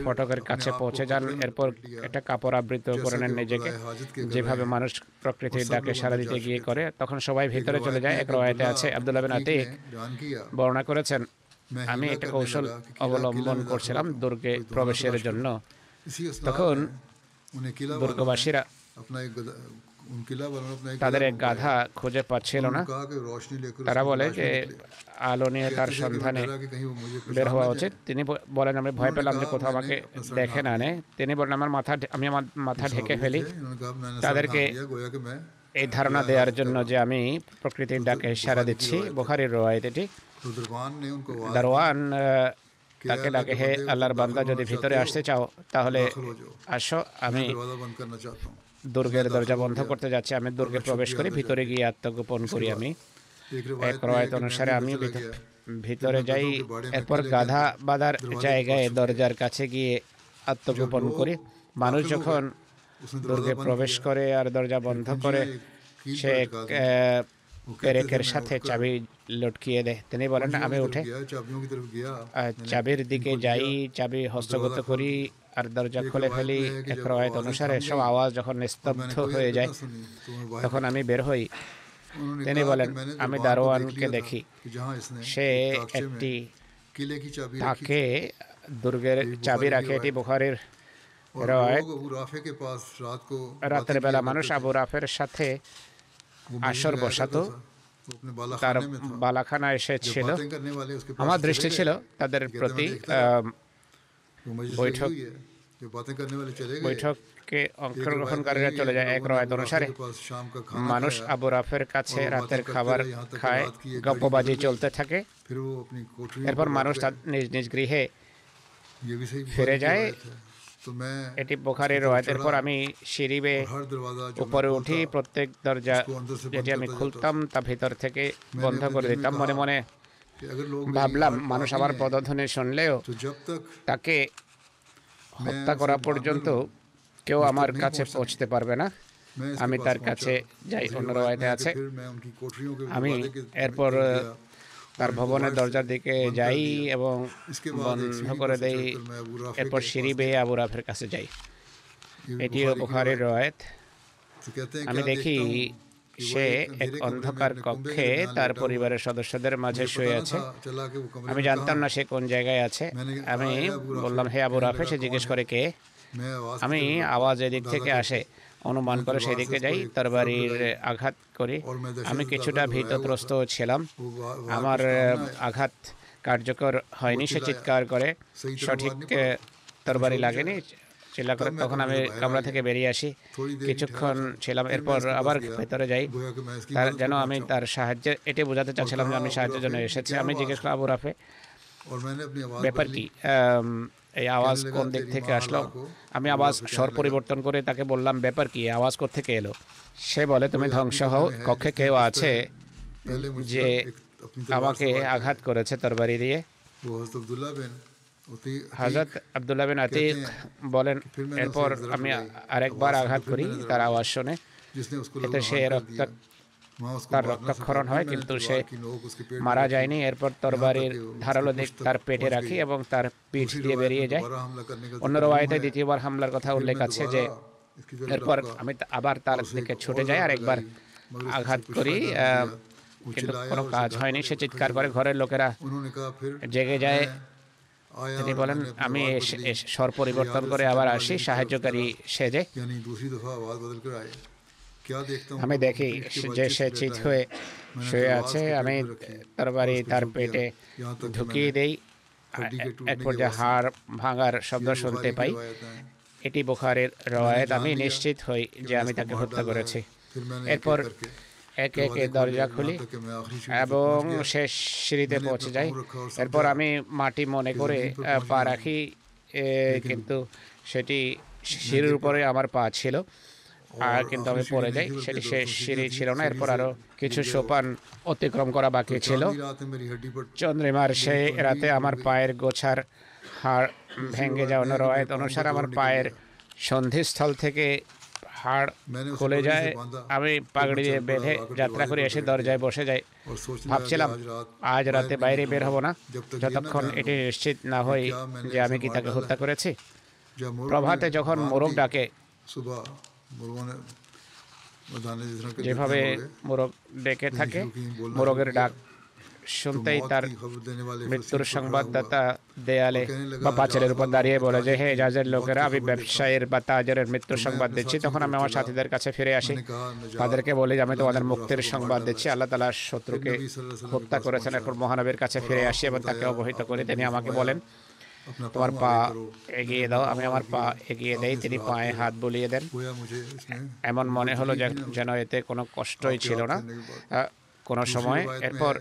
ফটকের কাছে পৌঁছে যান। এরপর একটা কাপড় আবৃত করে নেন নিজেকে, যেভাবে মানুষ প্রকৃতির ডাকে সাড়া দিতে গিয়ে করে। তখন সবাই ভিতরে চলে যায়। এক রওয়ায়াতে আছে আব্দুল্লাহ বিন আতিক বর্ণনা করেছেন, আমি একটা কৌশল অবলম্বন করছিলাম দুর্গে প্রবেশের জন্য। তখন দুর্গবাসীরা তাদের এক গাধা খুঁজে পাচ্ছিল না। তারা বলে যে আলো নিয়ে তার সন্ধানে বের হওয়া উচিত। তিনি বলেন, আমি ভয় পেলাম যে কোথাও আমাকে দেখে না নেয়। তিনি বলেন, আমি আমার মাথা ঢেকে ফেলি, তাদেরকে এই ধারণা দেওয়ার জন্য যে আমি প্রকৃতির ডাকে সাড়া দিচ্ছি। বুখারীর রওয়ায়াত এটি। দারওয়ান তাকে ডাকে, হে আল্লাহর বান্দা, যদি ভিতরে আসতে চাও তাহলে আসো, আমি দুর্গের দরজা বন্ধ করতে যাচ্ছে, আমি দুর্গে প্রবেশ করি, ভিতরে গিয়ে আত্মগোপন করি। আমি এক রওয়ায়াত অনুসারে আমি ভিতরে যাই, এরপর গাধা বাঁধার জায়গায় দরজার কাছে গিয়ে আত্মগোপন করি। মানুষ যখন দুর্গে প্রবেশ করে আর দরজা বন্ধ করে, সে পেরেকের সাথে চাবি লটকিয়ে দেয়। তিনি বলেন, আমি উঠে চাবির দিকে যাই, চাবি হস্তগত করি আর দরজা খুলে ফেলি। এক রওয়ায়াত অনুসারে সব আওয়াজ যখন নিস্তব্ধ হয়ে যায়, তখন আমি বের হই। তিনি বলেন, আমি দারোয়ানকে দেখি, সে একটি তাকে দুর্গের চাবি রাখে। এটি বুখারীর রওয়ায়াত। রাতের বেলা মানুষ আবু রাফের সাথে আসর বসাতো, তার বালাখানা এসেছিল। আমার দৃষ্টি ছিল তাদের প্রতি। বৈঠকে অংশগ্রহণকারীরা চলে যায়। এক রওয়ায়াত অনুসারে মানুষ আবু রাফের কাছে রাতের খাবার খায়, গপ্পবাজি চলতে থাকে। এরপর মানুষ তার নিজ নিজ গৃহে ফিরে যায়। এটি বুখারীর রওয়ায়াত। এরপর আমি সিঁড়ি বেয়ে উপরে উঠি, প্রত্যেক দরজা যেটি আমি খুলতাম তা ভিতর থেকে বন্ধ করে দিতাম। মনে মনে ভাবলাম, মানুষ আমার পদধ্বনি শুনলেও তাকে হত্যা করা পর্যন্ত কেউ আমার কাছে পৌঁছতে পারবে না। আমি তার কাছে যাই। অন্য রওয়ায়াতে আছে, আমি এরপর তার ভবনের দরজার দিকে যাই এবং বন্ধ করে দেই। এরপর সিঁড়ি বেয়ে আবু রাফের কাছে যাই। এটিও বুখারীর রওয়ায়াত। আমি দেখি সে এক অন্ধকার কক্ষে তার পরিবারের সদস্যদের মাঝে শুয়ে আছে। আমি জানতাম না সে কোন জায়গায় আছে। আমি বললাম, হে আবু রাফে। সে জিজ্ঞেস করে, কে? আমি আওয়াজ এদিক থেকে আসে অনুমান করে সেদিকে যাই, তরবারির আঘাত করি। আমি কিছুটা ভীতত্রস্ত ছিলাম, আমার আঘাত কার্যকর হয়নি। সে চিৎকার করে, সঠিক তরবারি লাগেনি, চিল্লা করে। তখন আমি কামরা থেকে বেরিয়ে আসি, কিছুক্ষণ ছিলাম, এরপর আবার ভেতরে যাই তার যেন আমি তার সাহায্যে, এটি বোঝাতে চাচ্ছিলাম যে আমি সাহায্যের জন্য এসেছি। আমি জিজ্ঞেস করলাম, আবু রাফে, ব্যাপার কি? এই আওয়াজ কোন দিক থেকে আসলো? আমি আওয়াজ স্বর পরিবর্তন করে তাকে বললাম, ব্যাপার কি, আওয়াজ কোত্থেকে এলো? সে বলে, তুমি ধ্বংস হও, কক্ষে কেউ আছে যে আমাকে আঘাত করেছে তরবারি দিয়ে। হযরত আব্দুল্লাহ বিন আতিক বলেন, এরপর আমি আরেকবার আঘাত করি তার আওয়াজ শুনে। এতে সে তার রক্তক্ষরণ হয়, কিন্তু সে মারা যায়নি। এরপর তরবারির ধারালো দিক তার পেটে রাখি এবং তার পিঠ দিয়ে বেরিয়ে যায়। অন্য রওয়ায়াতে দ্বিতীয়বার হামলার কথা উল্লেখ আছে যে এরপর আমি আবার তার দিকে ছুটে যাই আর একবার আঘাত করি, কিন্তু কোনো কাজ হয়নি। সে চিৎকার করে, ঘরের লোকেরা জেগে যায়। তিনি বলেন, আমি স্বর পরিবর্তন করে আবার আসি সাহায্যকারী সেজে। আমি দেখি যে সে চিৎ হয়ে শুয়ে আছে। আমি তরবারি তার পেটে ঢুকিয়ে দেই। এক পর্যায়ে হাড় ভাঙার শব্দ শুনতে পাই। এটি বুখারীর রওয়ায়াত। আমি নিশ্চিত হই যে আমি তাকে হত্যা করেছি। এরপর একে একে দরজা খুলি এবং শেষ সিঁড়িতে পৌঁছে যাই। এরপর আমি মাটি মনে করে পা রাখি, কিন্তু সেটি সিঁড়ির উপরে আমার পা ছিল, আর কিন্তু আমি পড়ে যাই। সেটি শেষ সিঁড়ি ছিল না। এরপর আরও কিছু সোপান অতিক্রম করা বাকি ছিল। চন্দ্রিমার সেই রাতে আমার পায়ের গোছার হাড় ভেঙে যাওয়ার রওয়ায়াত অনুসারে আমার পায়ের সন্ধিস্থল থেকে হাড় খুলে যায়। আমি পাগড়ি দিয়ে বেঁধে যাত্রা করে এসে দরজায় বসে যাই। ভাবছিলাম আজ রাতে বাইরে বের হব না যতক্ষণ এটি নিশ্চিত না হই যে আমি কি তাকে হত্যা করেছি। প্রভাতে যখন মোরগ ডাকে, যেভাবে মোরগ ডেকে থাকে, মোরগের ডাক শুনতেই তার মৃত্যুর সংবাদদাতা দেয়ালে বা পাঁচিলের উপর দাঁড়িয়ে বলে যে, হে জাজের লোকেরা, আমি ব্যবসায়ীর বা তাজের মৃত্যুর সংবাদ দিচ্ছি। তখন আমি আমার সাথীদের কাছে ফিরে আসি, তাদেরকে বলি যে আমি তোমাদের মুক্তির সংবাদ দিচ্ছি, আল্লাহ তাআলা শত্রুকে হত্যা করেছেন। এরপর মহানবীর কাছে ফিরে আসি এবং তাকে অবহিত করি। তিনি আমাকে বলেন, তোমার পা এগিয়ে দাও। আমি আমার পা এগিয়ে দেই, তিনি পায়ে হাত বুলিয়ে দেন। এমন মনে হলো যেন এতে কোনো কষ্টই ছিল না কোনো সময়। এরপর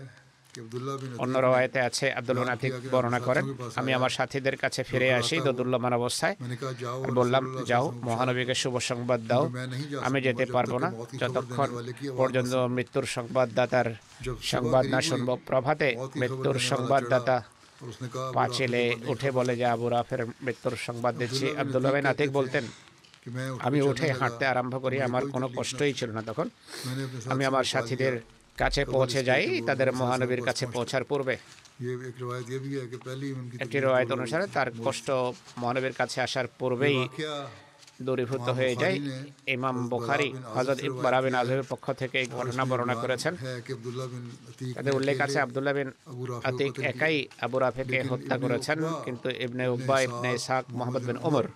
कि अब्दुल्ला बिन অন্য अतीक রওয়ায়েতে আছে আব্দুল বিন আতিক বর্ণনা করেন, আমি আমার সাথীদের কাছে ফিরে আসি দোদুল্যমান অবস্থায়। मैंने कहा जाओ আর और বললাম, रसूलुल्लाह যাও सल्लल्लाहु अलैहि वसल्लम মহানবীকে শুভ সংবাদ দাও, मैं नहीं जा আমি सकूंगा যেতে जब পারবো तक না कि मौत की खबर যতক্ষণ देने वाले की आवाज़ পর্যন্ত न सुनूं। মৃত্যুর সংবাদদাতার जब सुबह সংবাদ না करीब শুনব। हुई, প্রভাতে मौत की खबर মৃত্যুর देने वाला সংবাদদাতা चढ़ा और उसने कहा, अबू পাঁচিলে राफिर को উঠে বলে যে আবু রাফের মৃত্যুর সংবাদ দিচ্ছি। अब्दुल्ला बिन আব্দুল্লাহ বিন अतीक আতিক कहते थे বলতেন, कि मैं उठ আমি के উঠে चलने হাঁটতে लगा, আরম্ভ করি, मुझे আমার कोई কোনো तकलीफ न কষ্টই थी। ছিল না তখন। मैंने अपने আমি साथ আমার से সাথীদের निकाल लिया। কাছে कबल পৌঁছে इसके যাই कि वो তাদের अपने মহানবীর साथ কাছে पहुंचते। পৌঁছার পূর্বে। ये एक रिवायत ये भी है कि पहले ही उनकी একটি तकलीफ রওয়ায়াত दूर हो অনুসারে गई। তার কষ্ট মহানবীর কাছে আসার পূর্বেই ये वाकया দূরীভূত ইমাম হয়ে যায়। বুখারী নে ইমাম হযরত বুখারী বারা বিন হযরত আযিব বারা বিন से আযিবের পক্ষ থেকে এই और ঘটনা इसमें বর্ণনা बयान করেছেন। है कि अब्दुल्ला बिन अतीक তাদের ने উল্লেখ আছে अकेले আব্দুল্লাহ বিন अबू राफे को আতিক कत्ल किया। একাই আবু রাফেকে लेकिन হত্যা इब्ने করেছেন, उकबा, কিন্তু ইবনে इब्ने উকবা, ইবনে इसाक, ইসহাক, মোহাম্মদ বিন मोहम्मद ওমর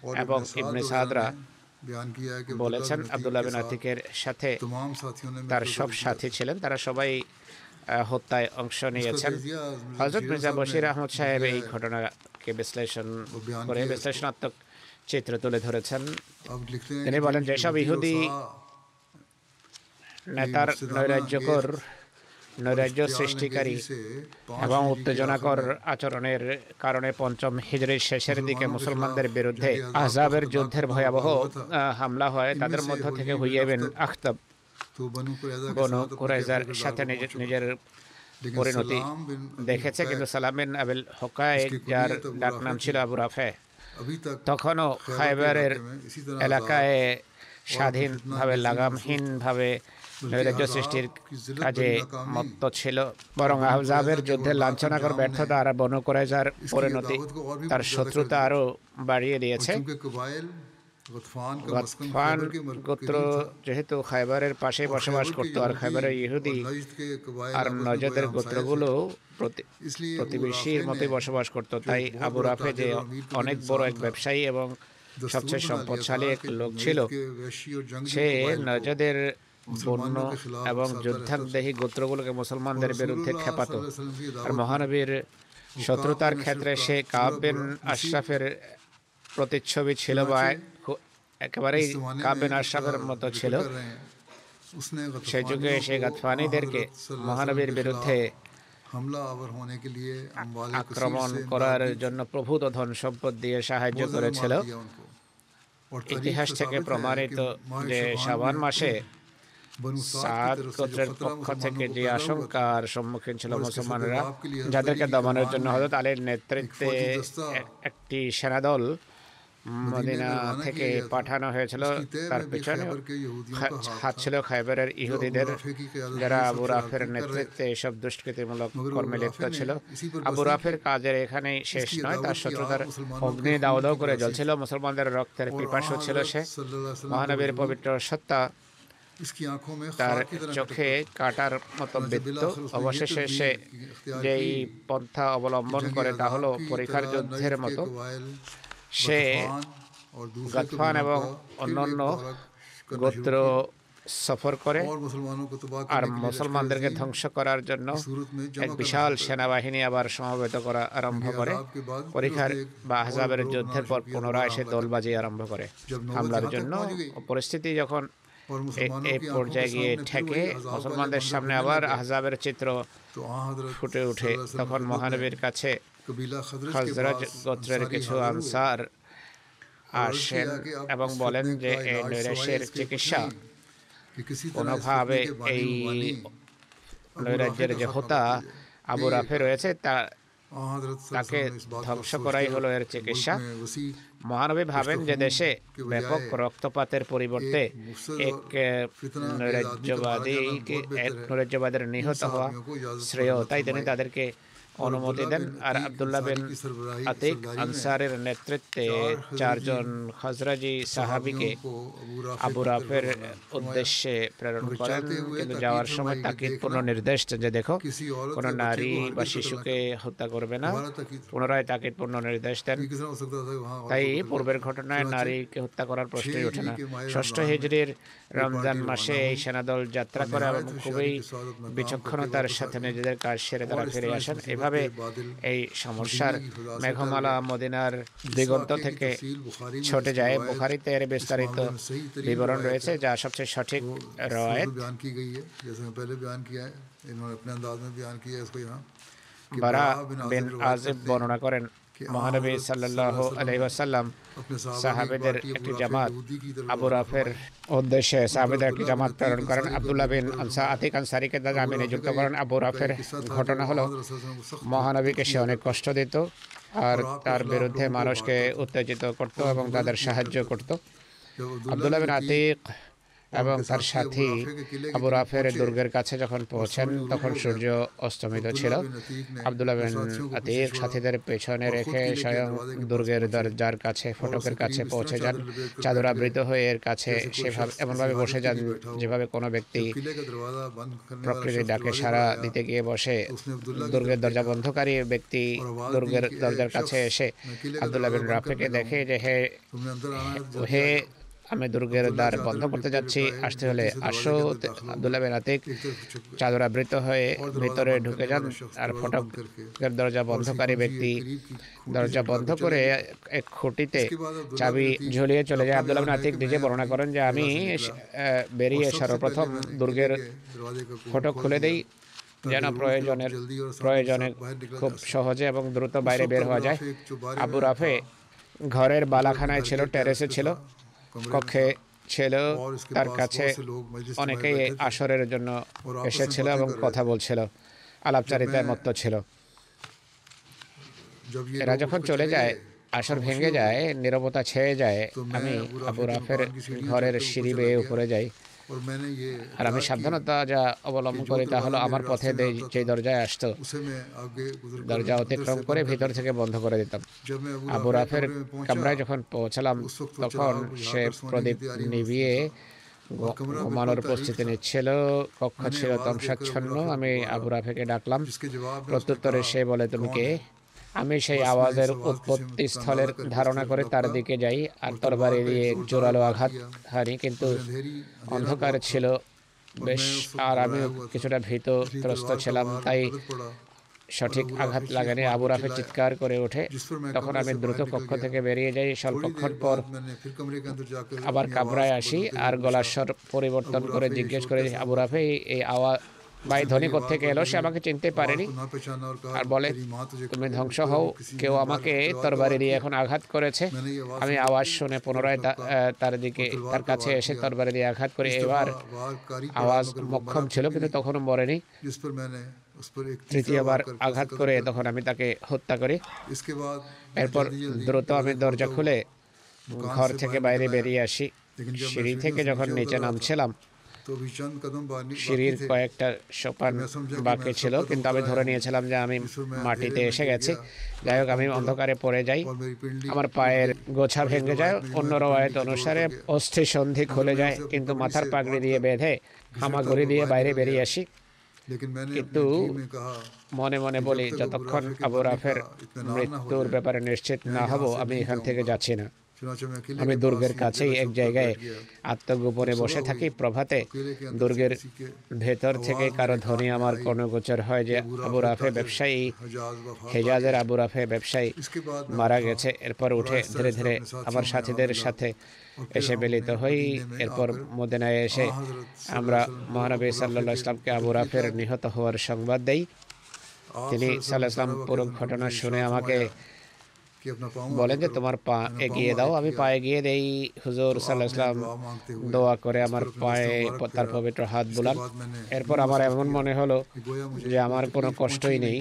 और এবং इब्ने ইবনে साद সাদরা वगैरह ने बयान किया है कि বলেছেন अब्दुल्ला আব্দুল্লাহ बिन বিন अतीक के আতিকের সাথে साथ तमाम साथियों ने তার मिलकर সব कत्ल किया। সাথী ছিলেন, তারা সবাই হত্যায় অংশ নিয়েছেন। तजिया হযরত মির্জা साहब বশির ने আহমদ সাহেব किया এই है। ঘটনাকে বিশ্লেষণ वो बयान করে किया इसको। বিশ্লেষণাত্মক চিত্র তুলে ধরেছেন। अब लिखते हैं তিনি कि বলেন, जिन যেসব यहूदी और ইহুদি सा নেতার নৈরাজ্যকর নৈরাজ্য সৃষ্টিকারী এবং উত্তেজনাকর আচরণের কারণে পঞ্চম হিজরির শেষের দিকে মুসলমানদের বিরুদ্ধে আহজাবের যুদ্ধের ভয়াবহ হামলা হয়, তাদের মধ্য থেকে হুইয়া বিন আখতাব तो बनु कुरैजा के বনু साथ अपने কুরাইজার किरदार সাথে को নিজের पहुंच নিজের लेकिन পরিণতি सलाम बिन अबी দেখেছে, কিন্তু সালাম বিন আবিল হোকায়েক इसकी যার कुनियत अबू ডাক राफे নাম थी। ছিল আবু রাফে, अभी तक তখনও खैबर के খায়বারের इलाके में इसी तरह এলাকায় आजाद স্বাধীনভাবে লাগামহীনভাবে নৈরাজ্য সৃষ্টির কাজে মত্ত ছিল, বরং আহজাবের যুদ্ধে লাঞ্ছনাকর ব্যর্থতা আর বনু কুরাইজার পরিণতি তার শত্রুতা আরও বাড়িয়ে और দিয়েছে। चूंकि कबाइल गतफान का मस्कन গতফান खैबर के मरकज़ी গোত্র था যেহেতু খায়বারের পাশে और বসবাস खैबर के করত, আর খায়বারের ইহুদি और नजद के कबाइल আর आपस में নজদের गोया हमसाये গোত্রগুলো थे। इसलिए अबू প্রতিবেশীর राफे মতোই ने বসবাস করত। जो তাই एक बहुत আবু बड़ा রাফে যে ताजिर और अमीर অনেক तरीन বড় इंसान এক था, ব্যবসায়ী এবং दस्तूर সবচেয়ে बना लिया সম্পদশালী था এক कि লোক नजद ছিল। के वहशी और जंगजू সে कबाइल को নজদের বন্য मुसलमानों के खिलाफ এবং उकसाता যুদ্ধাদেহী গোত্রগুলোকে মুসলমানদের और বিরুদ্ধে रसूलुल्लाह খেপাতো। सल्लल्लाहु अलैहि वसल्लम की আর दावत মহানবীর में শত্রুতার काब ने ক্ষেত্রে सिर्फ সে पूरा কাব বিন बुरा আশরাফের প্রতিচ্ছবি ছিল বা একেবারেই इस ज़माने কাব में বিন जिस আশরাফের तरह মতো जिक्र ছিল। कर रहे हैं, उसने সে যুগে गतफानियों সে को গাতফানিদেরকে हज़रत सल्लल्लाहु अलैहि মহানবীর वसल्लम के বিরুদ্ধে खिलाफ हमला आवर होने के लिए अम्वाले कसीर আক্রমণ से করার इमदाद दी। জন্য প্রভূত ধন সম্পদ দিয়ে সাহায্য बहुत ज़्यादा করেছিল। माल दिया उनको। और तारीख ইতিহাস से থেকে साबित है প্রমাণিত कि माह যে शाबान শাবান में মাসে बनु साद সাদ की तरफ से जो গোত্রের खतरा পক্ষ থেকে मुसलमानों को যে पैदा हुआ था, আশঙ্কার সম্মুখীন ছিল और इसके মুসলমানেরা, सदबाब के लिए যাদেরকে हज़रत দমনের की জন্য रवान হযরত में আলীর নেতৃত্বে एक फौजी दस्ता একটি সেনাদল मदीने মদিনা में रवाना থেকে किया गया था। পাঠানো হয়েছিল। उसकी तय তার में भी পেছনে खैबर के यहूदियों का হাত हाथ ছিল था, খায়বারের जो अबू ইহুদিদের, राफे की क़यादत যারা में আবু सब রাফের खिलाफत कर रहे নেতৃত্বে এসব দুষ্কৃতিমূলক मगर কর্মে अबू লিপ্ত राफे ने ছিল। इसी पर আবু बस नहीं রাফের किया। কাজের এখানেই শেষ इसकी নয়, তার दावत की শত্রুতার आग मुसलमानों অগ্নি के खून দাও দাও की করে प्यासी জ্বলছিল, थी। মুসলমানদের রক্তের और পিপাসু ছিল हज़रत সে। सल्लल्लाहु अलैहि वसल्लम के মহানবীর वजूद পবিত্র সত্তা इसकी आंखों में তার खाक की तरह চোখে टपकता था। কাটার মতো चुनांचे বৃত্ত। बिलाखिर उसने ये অবশেষে तदबीर সে इख्तियार যেই की পন্থা कि অবলম্বন जंग করে তা হলো अज़ाब की পরীক্ষার तरह যুদ্ধের नजद के মতো। कबाइल সে गतफान और दूसरे গাতফান कबीलों এবং का फिर एक অন্যান্য दौरा करना গোত্র शुरू किया সফর করে और मुसलमानों को तबाह আর करने के लिए মুসলমানদেরকে लश्कर ধ্বংস করার জন্য की सूरत में এক जमा करना বিশাল शुरू कर সেনাবাহিনী আবার সমবেত করা আরম্ভ दिया। করে। अज़ाब के बाद फिर পরীক্ষার उसने एक বা और আহজাবের ग्रोह যুদ্ধের बनाना পর शुरू किया, পুনরায় दोबारा সে हमला দলবাজি আরম্ভ করে जब नौबत হামলার यहाँ तक জন্য। पहुंच गई পরিস্থিতি যখন और मुसलमानों এই की आंखों পর্যায়ে के গিয়ে सामने फिर ঠেকে वही अज़ाब वाले মুসলমানদের मंजर সামনে होने আবার लगे, আহজাবের চিত্র तो हज़रत ফুটে ওঠে। सल्लल्लाहु अलैहि वसल्लम তখন की खिदमत মহানবীর में কাছে कबीला खजरज के খজরজ पास গোত্রের अंसारी কিছু हाजिर हुए আনসার और अर्ज़ আসেন किया कि अब এবং इस বলেন फितने যে का এই इलाज নৈরাশ্যের सिवाय इसके कुछ চিকিৎসা नहीं कि किसी तरह इस কোনোভাবে फितने के बानी এই मुबानी अबू নৈরাজ্যের राफे যে का হোতা खात्मा कीजिए। আবু यही রাফে एक রয়েছে তা हज़रत তাকে सल्लल्लाहु अलैहि वसल्लम ने इस बात को ধ্বংস सोचते করাই हुए হলো এর मुल्क চিকিৎসা। में वसी মহানবী ভাবেন যে দেশে के ব্যাপক बजाय রক্তপাতের পরিবর্তে एक मुफसद এক और फितना अंगेज आदमी का मारा जाना बहुत बेहतर है। নৈরাজ্যবাদের নিহত इन হওয়া साहबियों को इजाज़त শ্রেয়। फरमाई। তাই তিনি তাদেরকে অনুমতি দেন। আর আব্দুল্লাহ বিন আতিক আনসারের নেতৃত্বে চারজন খজরাজি সাহাবিকে আবু রাফের উদ্দেশ্যে প্রেরণ করেন, কিন্তু যাওয়ার সময় তাকিদপূর্ণ নির্দেশ যে দেখো কোনো নারী বা শিশুকে হত্যা করবে না। পুনরায় তাকিদপূর্ণ নির্দেশ দেন। তাই পূর্বের ঘটনায় নারীকে হত্যা করার প্রশ্নই ওঠে না। ষষ্ঠ হিজরির রমজান মাসে এই সেনাদল যাত্রা করে এবং খুবই বিচক্ষণতার সাথে নিজেদের কাজ সেরে তারা ফিরে আসেন। এভাবে এই সমস্যার মেঘমালা মদিনার দিগন্ত থেকে ছুটে যায়। বুখারীতে এর বিস্তারিত বিবরণ রয়েছে, যা সবচেয়ে সঠিক রওয়ায়াত। बयान की गई है जैसे मैं पहले बयान किया है। इन्होंने अपने अंदाज में बयान किया है इसको यहाँ कि বারা बरा बिन বিন आजिब रिवायत আজিব करते हैं বর্ণনা করেন कि মহানবী সাল্লাল্লাহু আলাইহি ওয়াসাল্লাম अपने সাহাবেদের साहबा একটি জামাত यहूदी की तरफ আবু রাফের উদ্দেশ্যে সাহাবেদের একটি জামাত প্রেরণ করেন। আব্দুল্লাহ বিন আতিক আনসারীকে দামে নিযুক্ত করেন। আবু রাফের ঘটনা হলো মহানবীকে সে অনেক কষ্ট দিত আর তার বিরুদ্ধে মানুষকে উত্তেজিত করত এবং তাদের সাহায্য করত। আব্দুল্লাহ বিন আতিক এবং তার সাথী আবু রাফের দুর্গের কাছে যখন পৌঁছেন তখন সূর্য অস্তমিত ছিল। আব্দুল্লাহ বিন আতিক সাথীদের পেছনে রেখে স্বয়ং দুর্গের দরজার কাছে ফটকের কাছে পৌঁছে যান। চাদরাবৃত হয়ে এর কাছে সেভাবে এমনভাবে বসে যান যেভাবে কোনো ব্যক্তি প্রকৃতির ডাকে সাড়া দিতে গিয়ে বসে। দুর্গের দরজা বন্ধকারী ব্যক্তি দুর্গের দরজার কাছে এসে আব্দুল্লাহ বিন রাফিকে দেখে যে হে আমি দুর্গের দ্বার বন্ধ করতে যাচ্ছি, আসতে হলে আসো। আব্দুল্লাহ বিন আতিক চাদরাবৃত হয়ে ভিতরে ঢুকে যান আর ফটকের দরজা বন্ধকারী ব্যক্তি দরজা বন্ধ করে এক খুঁটিতে চাবি ঝুলিয়ে চলে যায়। আব্দুল্লাহ বিন আতিক নিজে বর্ণনা করেন যে আমি বেরিয়ে সর্বপ্রথম দুর্গের ফটক খুলে দেই যেন প্রয়োজনে খুব সহজে এবং দ্রুত বাইরে বের হওয়া যায়। আবু রাফে ঘরের বালাখানায় ছিল, টেরেসে ছিল, কক্ষে ছিল। তার কাছে অনেকেই আসরের জন্য এসেছিল এবং কথা বলছিল, আলাপচারিতায় মত্ত ছিল। এরা যখন চলে যায়, আসর ভেঙে যায়, নীরবতা ছেয়ে যায়, আমি আবু রাফের ঘরের সিঁড়ি বেয়ে উপরে যাই। আর আমি সাবধানতা যা অবলম্বন করি তা হলো আমার পথে যে দরজায় আসতো দরজা অতিক্রম করে ভিতর থেকে বন্ধ করে দিতাম। আবু রাফের কামরায় যখন পৌঁছালাম তখন সে প্রদীপ নিভিয়ে ঘুমানোর প্রস্তুতি নিচ্ছিল। কক্ষ ছিল তমসাচ্ছন্ন। আমি আবু রাফেকে ডাকলাম। প্রত্যুত্তরে সে বলে, তুমি কে? আমি সেই আওয়াজের উৎপত্তি স্থলের ধারণা করে তার দিকে যাই আর তরবারি দিয়ে জোরালো আঘাত হানি, কিন্তু অন্ধকার ছিল বেশ আর আমি কিছুটা ভীতগ্রস্ত ছিলাম, তাই সঠিক আঘাত লাগেনি। আবু রাফে চিৎকার করে ওঠে। তখন আমি দ্রুত কক্ষ থেকে বেরিয়ে যাই। স্বল্পক্ষণ পর আবার কামরায় আসি আর গলার স্বর পরিবর্তন করে জিজ্ঞেস করে, আবু রাফে এই আওয়াজ ভাই ধ্বনি কোত্থেকে এলো? সে আমাকে চিনতে পারেনি আর বলে, তুমি ধ্বংস হও, কেউ আমাকে তরবারি দিয়ে এখন আঘাত করেছে। আমি আওয়াজ শুনে পুনরায় তার কাছে এসে তরবারি দিয়ে আঘাত করি। এবার আওয়াজ মক্ষম ছিল কিন্তু তখনও মরেনি। তৃতীয়বার আঘাত করে তখন আমি তাকে হত্যা করি। এরপর দ্রুত আমি দরজা খুলে ঘর থেকে বাইরে বেরিয়ে আসি। সিঁড়ি থেকে যখন নিচে নামছিলাম সিঁড়ির কয়েকটা সোপান বাকি ছিল, কিন্তু আমি ধরে নিয়েছিলাম যে আমি মাটিতে এসে গেছি। যাই হোক, আমি অন্ধকারে পড়ে যাই, আমার পায়ের গোছা ভেঙে যায়। অন্য রওয়ায়েত অনুসারে অস্থি সন্ধি খুলে যায়, কিন্তু মাথার পাগড়ি দিয়ে বেঁধে হামাগুড়ি দিয়ে বাইরে বেরিয়ে আসি। কিন্তু মনে মনে বলি, যতক্ষণ আবু রাফের মৃত্যুর ব্যাপারে নিশ্চিত না হব আমি এখান থেকে যাচ্ছি না। আমি দুর্গের কাছেই এক জায়গায় আত্মগোপনে বসে থাকি। প্রভাতে দুর্গের ভেতর থেকে কারো ধ্বনি আমার কর্ণগোচর হয় যে আবু রাফে ব্যবসায়ী, হেজাজের আবু রাফে ব্যবসায়ী মারা গেছে। এরপর উঠে ধীরে ধীরে আমার সাথীদের সাথে এসে মিলিত হই। এরপর মদিনায় এসে আমরা মহানবী সাল্লাল্লাহু আলাইহি ওয়াসাল্লামকে আবু রাফের নিহত হওয়ার সংবাদ দেই। তিনি সাল্লাল্লাহু আলাইহি ওয়াসাল্লাম পুরো ঘটনা শুনে আমাকে বলেন যে তোমার পা এগিয়ে দাও। আমি পা এগিয়ে দেই। হুজুর সাল্লাল্লাহু আলাইহি ওয়াসাল্লাম দোয়া করে আমার পায়ে তার পবিত্র হাত বুলান। এরপর আমার এমন মনে হলো যে আমার কোনো কষ্টই নেই।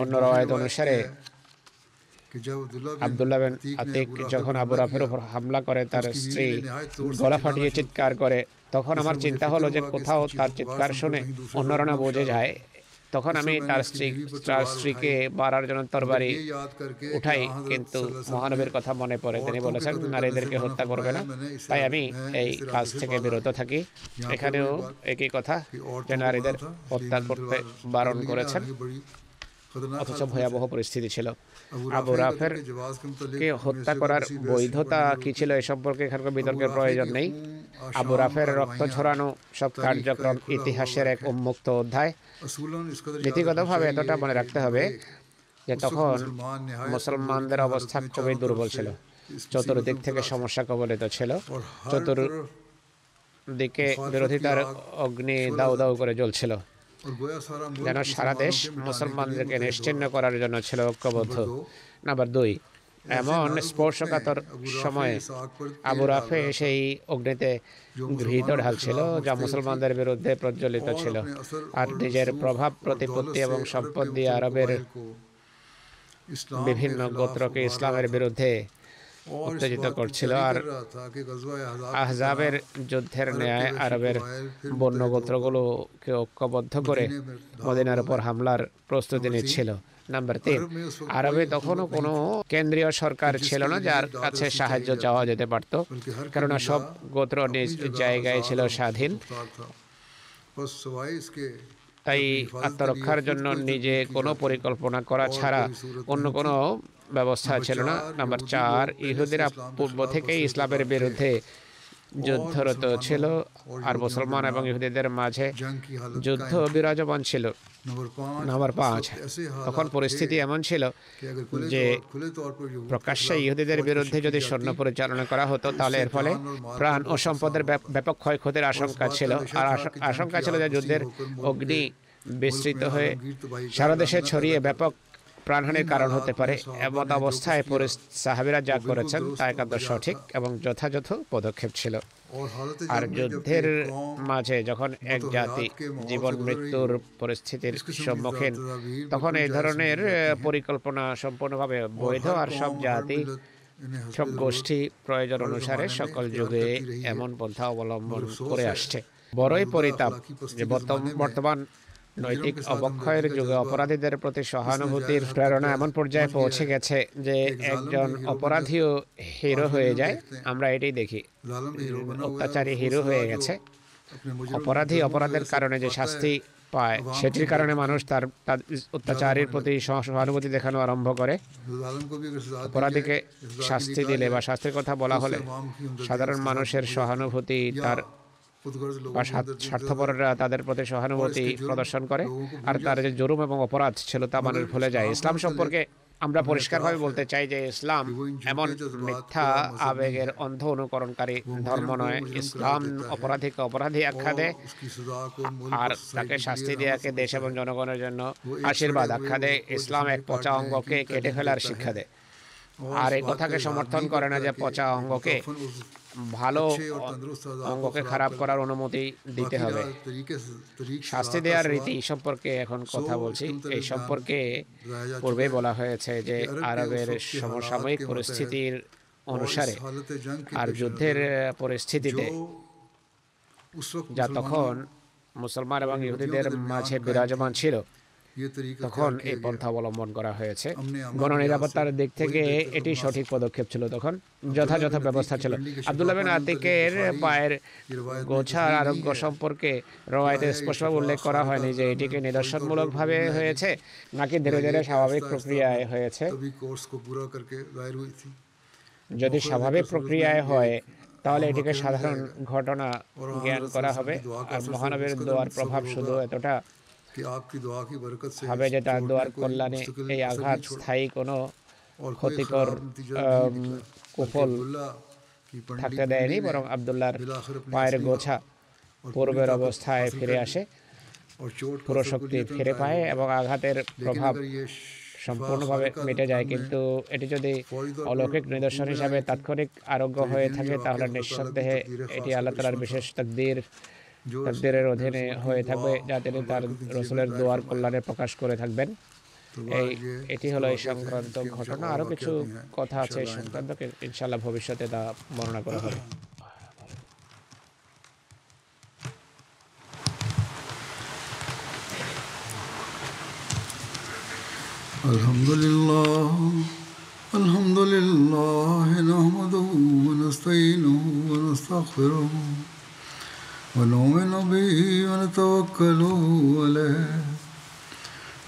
অন্য রওয়ায়াত অনুসারে আব্দুল্লাহ বিন আতিক যখন আবু রাফের উপর হামলা করে তার স্ত্রী গলা ফাটিয়ে চিৎকার করে, তখন আমার চিন্তা হলো যে কোথাও তার চিৎকার শুনে অন্যরা না বুঝে যায়। তখন আমি তার স্ত্রীকে মারার জন্য তরবারি উঠাই, কিন্তু মহানবীর কথা মনে পড়ে। তিনি বলেছেন নারীদেরকে হত্যা করবে না, তাই আমি এই কাজ থেকে বিরত থাকি। এখানেও একই কথা যে নারীদের হত্যা করতে বারণ করেছেন, অথচ ভয়াবহ পরিস্থিতি ছিল। আবু রাফের কে হত্যা করার বৈধতা কি ছিল এ সম্পর্কে এখানকার বিতর্কের প্রয়োজন নেই। আবু রাফের রক্ত ছড়ানো সব কার্যক্রম ইতিহাসের এক উন্মুক্ত অধ্যায়। নীতিগতভাবে এতটা মনে রাখতে হবে যে তখন মুসলমানদের অবস্থা খুবই দুর্বল ছিল, চতুর্দিক থেকে সমস্যা কবলিত ছিল, চতুর্দিকে বিরোধিতার অগ্নি দাউ দাউ করে জ্বলছিল। যেন সারা দেশ মুসলমানদেরকে নিশ্চিহ্ন করার জন্য ছিল ঐক্যবদ্ধ। নাম্বার 2, এমন স্পর্শকাতর সময়ে আবু রাফে সেই অগ্নিতে ঘৃত ঢালছিল যা মুসলমানদের বিরুদ্ধে প্রজ্বলিত ছিল, আর নিজের প্রভাব প্রতিপত্তি এবং সম্পদ দিয়ে আরবের বিভিন্ন গোত্রকে ইসলামের বিরুদ্ধে উত্তেজিত করছিল। আর আহজাবের যুদ্ধের ন্যায় আরবের বন্য গোত্রগুলোকে ঐক্যবদ্ধ করে মদিনার উপর হামলার প্রস্তুতি নিচ্ছিল। নাম্বার 3, আরবে তখনও কোনো কেন্দ্রীয় সরকার ছিল না যার কাছে সাহায্য চাওয়া যেতে পারত, কেননা সব গোত্র নিজ জায়গায় ছিল স্বাধীন। তাই আত্মরক্ষার জন্য নিজে কোনো পরিকল্পনা করা ছাড়া অন্য কোনো ব্যবস্থা ছিল না। নাম্বার 4, ইহুদিরা পূর্ব থেকেই ইসলামের বিরুদ্ধে যুদ্ধরত ছিল, আর মুসলমান এবং ইহুদিদের মাঝে যুদ্ধ বিরাজমান ছিল। নাম্বার 5, তখন পরিস্থিতি এমন ছিল যে প্রকাশ্যে ইহুদিদের বিরুদ্ধে যদি সৈন্য পরিচালনা করা হতো তাহলে এর ফলে প্রাণ ও সম্পদের ব্যাপক ক্ষয়ক্ষতির আশঙ্কা ছিল। আর আশঙ্কা ছিল যে যুদ্ধের অগ্নি বিস্তৃত হয়ে সারা দেশে ছড়িয়ে ব্যাপক প্রাণহানির কারণ হতে পারে। এমন অবস্থায় সাহাবীরা যা করেছেন তা একান্ত সঠিক এবং যথাযথ পদক্ষেপ ছিল। আর যুদ্ধের মাঝে যখন এক জাতি জীবন মৃত্যুর পরিস্থিতির সম্মুখীন, তখন এই ধরনের পরিকল্পনা সম্পূর্ণভাবে বৈধ। আর সব জাতি, সব গোষ্ঠী প্রয়োজন অনুসারে সকল যুগে এমন পন্থা অবলম্বন করে আসছে। বড়ই পরিতাপ যে বর্তমান নৈতিক অবক্ষয়ের যুগে অপরাধীদের প্রতি সহানুভূতির প্রেরণা এমন পর্যায়ে পৌঁছে গেছে যে একজন অপরাধীও হিরো হয়ে যায়। আমরা এটাই দেখি, অত্যাচারী হিরো হয়ে গেছে। অপরাধী অপরাধের কারণে যে শাস্তি পায়, সেটির কারণে মানুষ তার অত্যাচারীর প্রতি সহানুভূতি দেখানো আরম্ভ করে। অপরাধীকে শাস্তি দিলে বা শাস্তির কথা বলা হলে সাধারণ মানুষের সহানুভূতি তার বা স্বার্থপররা তাদের প্রতি সহানুভূতি প্রদর্শন করে, আর তার যে জুলুম এবং অপরাধ ছিল তা মানুষ ভুলে যায়। ইসলাম সম্পর্কে আমরা পরিষ্কারভাবে বলতে চাই যে ইসলাম এমন মিথ্যা আবেগের অন্ধ অনুকরণকারী ধর্ম নয়। ইসলাম অপরাধীকে অপরাধী আখ্যা দেয়, আর তাকে শাস্তি দেয়াকে দেশ এবং জনগণের জন্য আশীর্বাদ আখ্যা দেয়। ইসলাম এক পচা অঙ্গকে কেটে ফেলার শিক্ষা দেয়, আর এই কথাকে সমর্থন করে না যে পচা অঙ্গকে, ভালো অঙ্গকে খারাপ করার অনুমতি দিতে হবে। শাস্তি দেওয়ার রীতি সম্পর্কে এখন কথা বলছি। এই সম্পর্কে পূর্বে বলা হয়েছে যে আরবের সমসাময়িক পরিস্থিতির অনুসারে আর যুদ্ধের পরিস্থিতিতে যা তখন মুসলমান এবং ইহুদিদের মাঝে বিরাজমান ছিল, তখন এই পন্থা অবলম্বন করা হয়েছে। গণনিরাপত্তার দিক থেকে এটি সঠিক পদক্ষেপ ছিল, তখন যথাযথ ব্যবস্থা ছিল। আব্দুল্লাহ বিন আতিকের পায়ের গোছার আরোগ্য সম্পর্কে রওয়ায়েতে স্পষ্টভাবে উল্লেখ করা হয়নি যে এটিকে নিদর্শনমূলকভাবে হয়েছে নাকি ধীরে ধীরে স্বাভাবিক প্রক্রিয়ায় হয়েছে। যদি স্বাভাবিক প্রক্রিয়ায় হয় তাহলে এটিকে সাধারণ ঘটনা জ্ঞান করা হবে। আর মহানবীর দোয়ার প্রভাব শুধু এতটা হবে যে তার দোয়ার কল্যাণে এই আঘাত স্থায়ী কোনো ক্ষতিকর কুফল থাকতে দেয়নি, বরং আব্দুল্লাহর পায়ের গোছা পূর্বের অবস্থায় ফিরে আসে, পুরো শক্তি ফিরে পায় এবং আঘাতের প্রভাব সম্পূর্ণভাবে মিটে যায়। কিন্তু এটি যদি অলৌকিক নিদর্শন হিসাবে তাৎক্ষণিক আরোগ্য হয়ে থাকে তাহলে নিঃসন্দেহে এটি আল্লাহ তাআলার বিশেষ তাকদীরের অধীনে হয়ে থাকবে, যা তিনি তার রসুলের দোয়ার কল্যাণে প্রকাশ করে থাকবেন। এটি হলো এই সংক্রান্ত ঘটনা। আরও কিছু কথা আছে এই সংক্রান্ত, ইনশাআল্লাহ ভবিষ্যতে তা বর্ণনা করা হবে। আলহামদুলিল্লাহ নাহমাদুহু ওয়া নাস্তাঈনুহু ওয়া নাস্তাগফিরুহু ونؤمن به ونتوكل عليه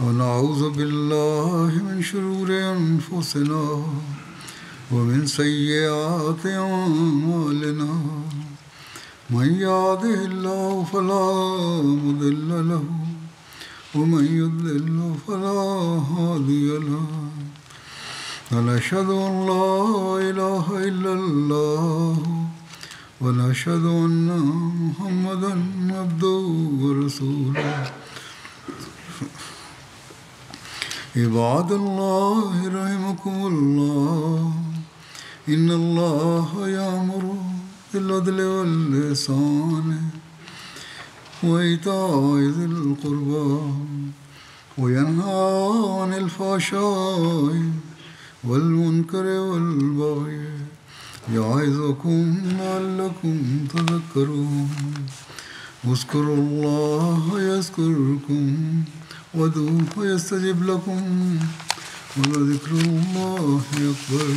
ونعوذ بالله من شرور أنفسنا ومن سيئات أعمالنا من يهده الله فلا مضل له ومن يضلل فلا هادي له ونشهد أن لا إله إلا الله ونشهد أن محمدا عبده ورسوله عباد الله رحمكم الله إن الله يأمر بالعدل والإحسان وإيتاء ذي القربى وينهى عن الفحشاء والمنكر والبغي يعظكم لعلكم تذكرون اذكروا الله يذكركم وادعوه يستجب لكم ولذكر الله أكبر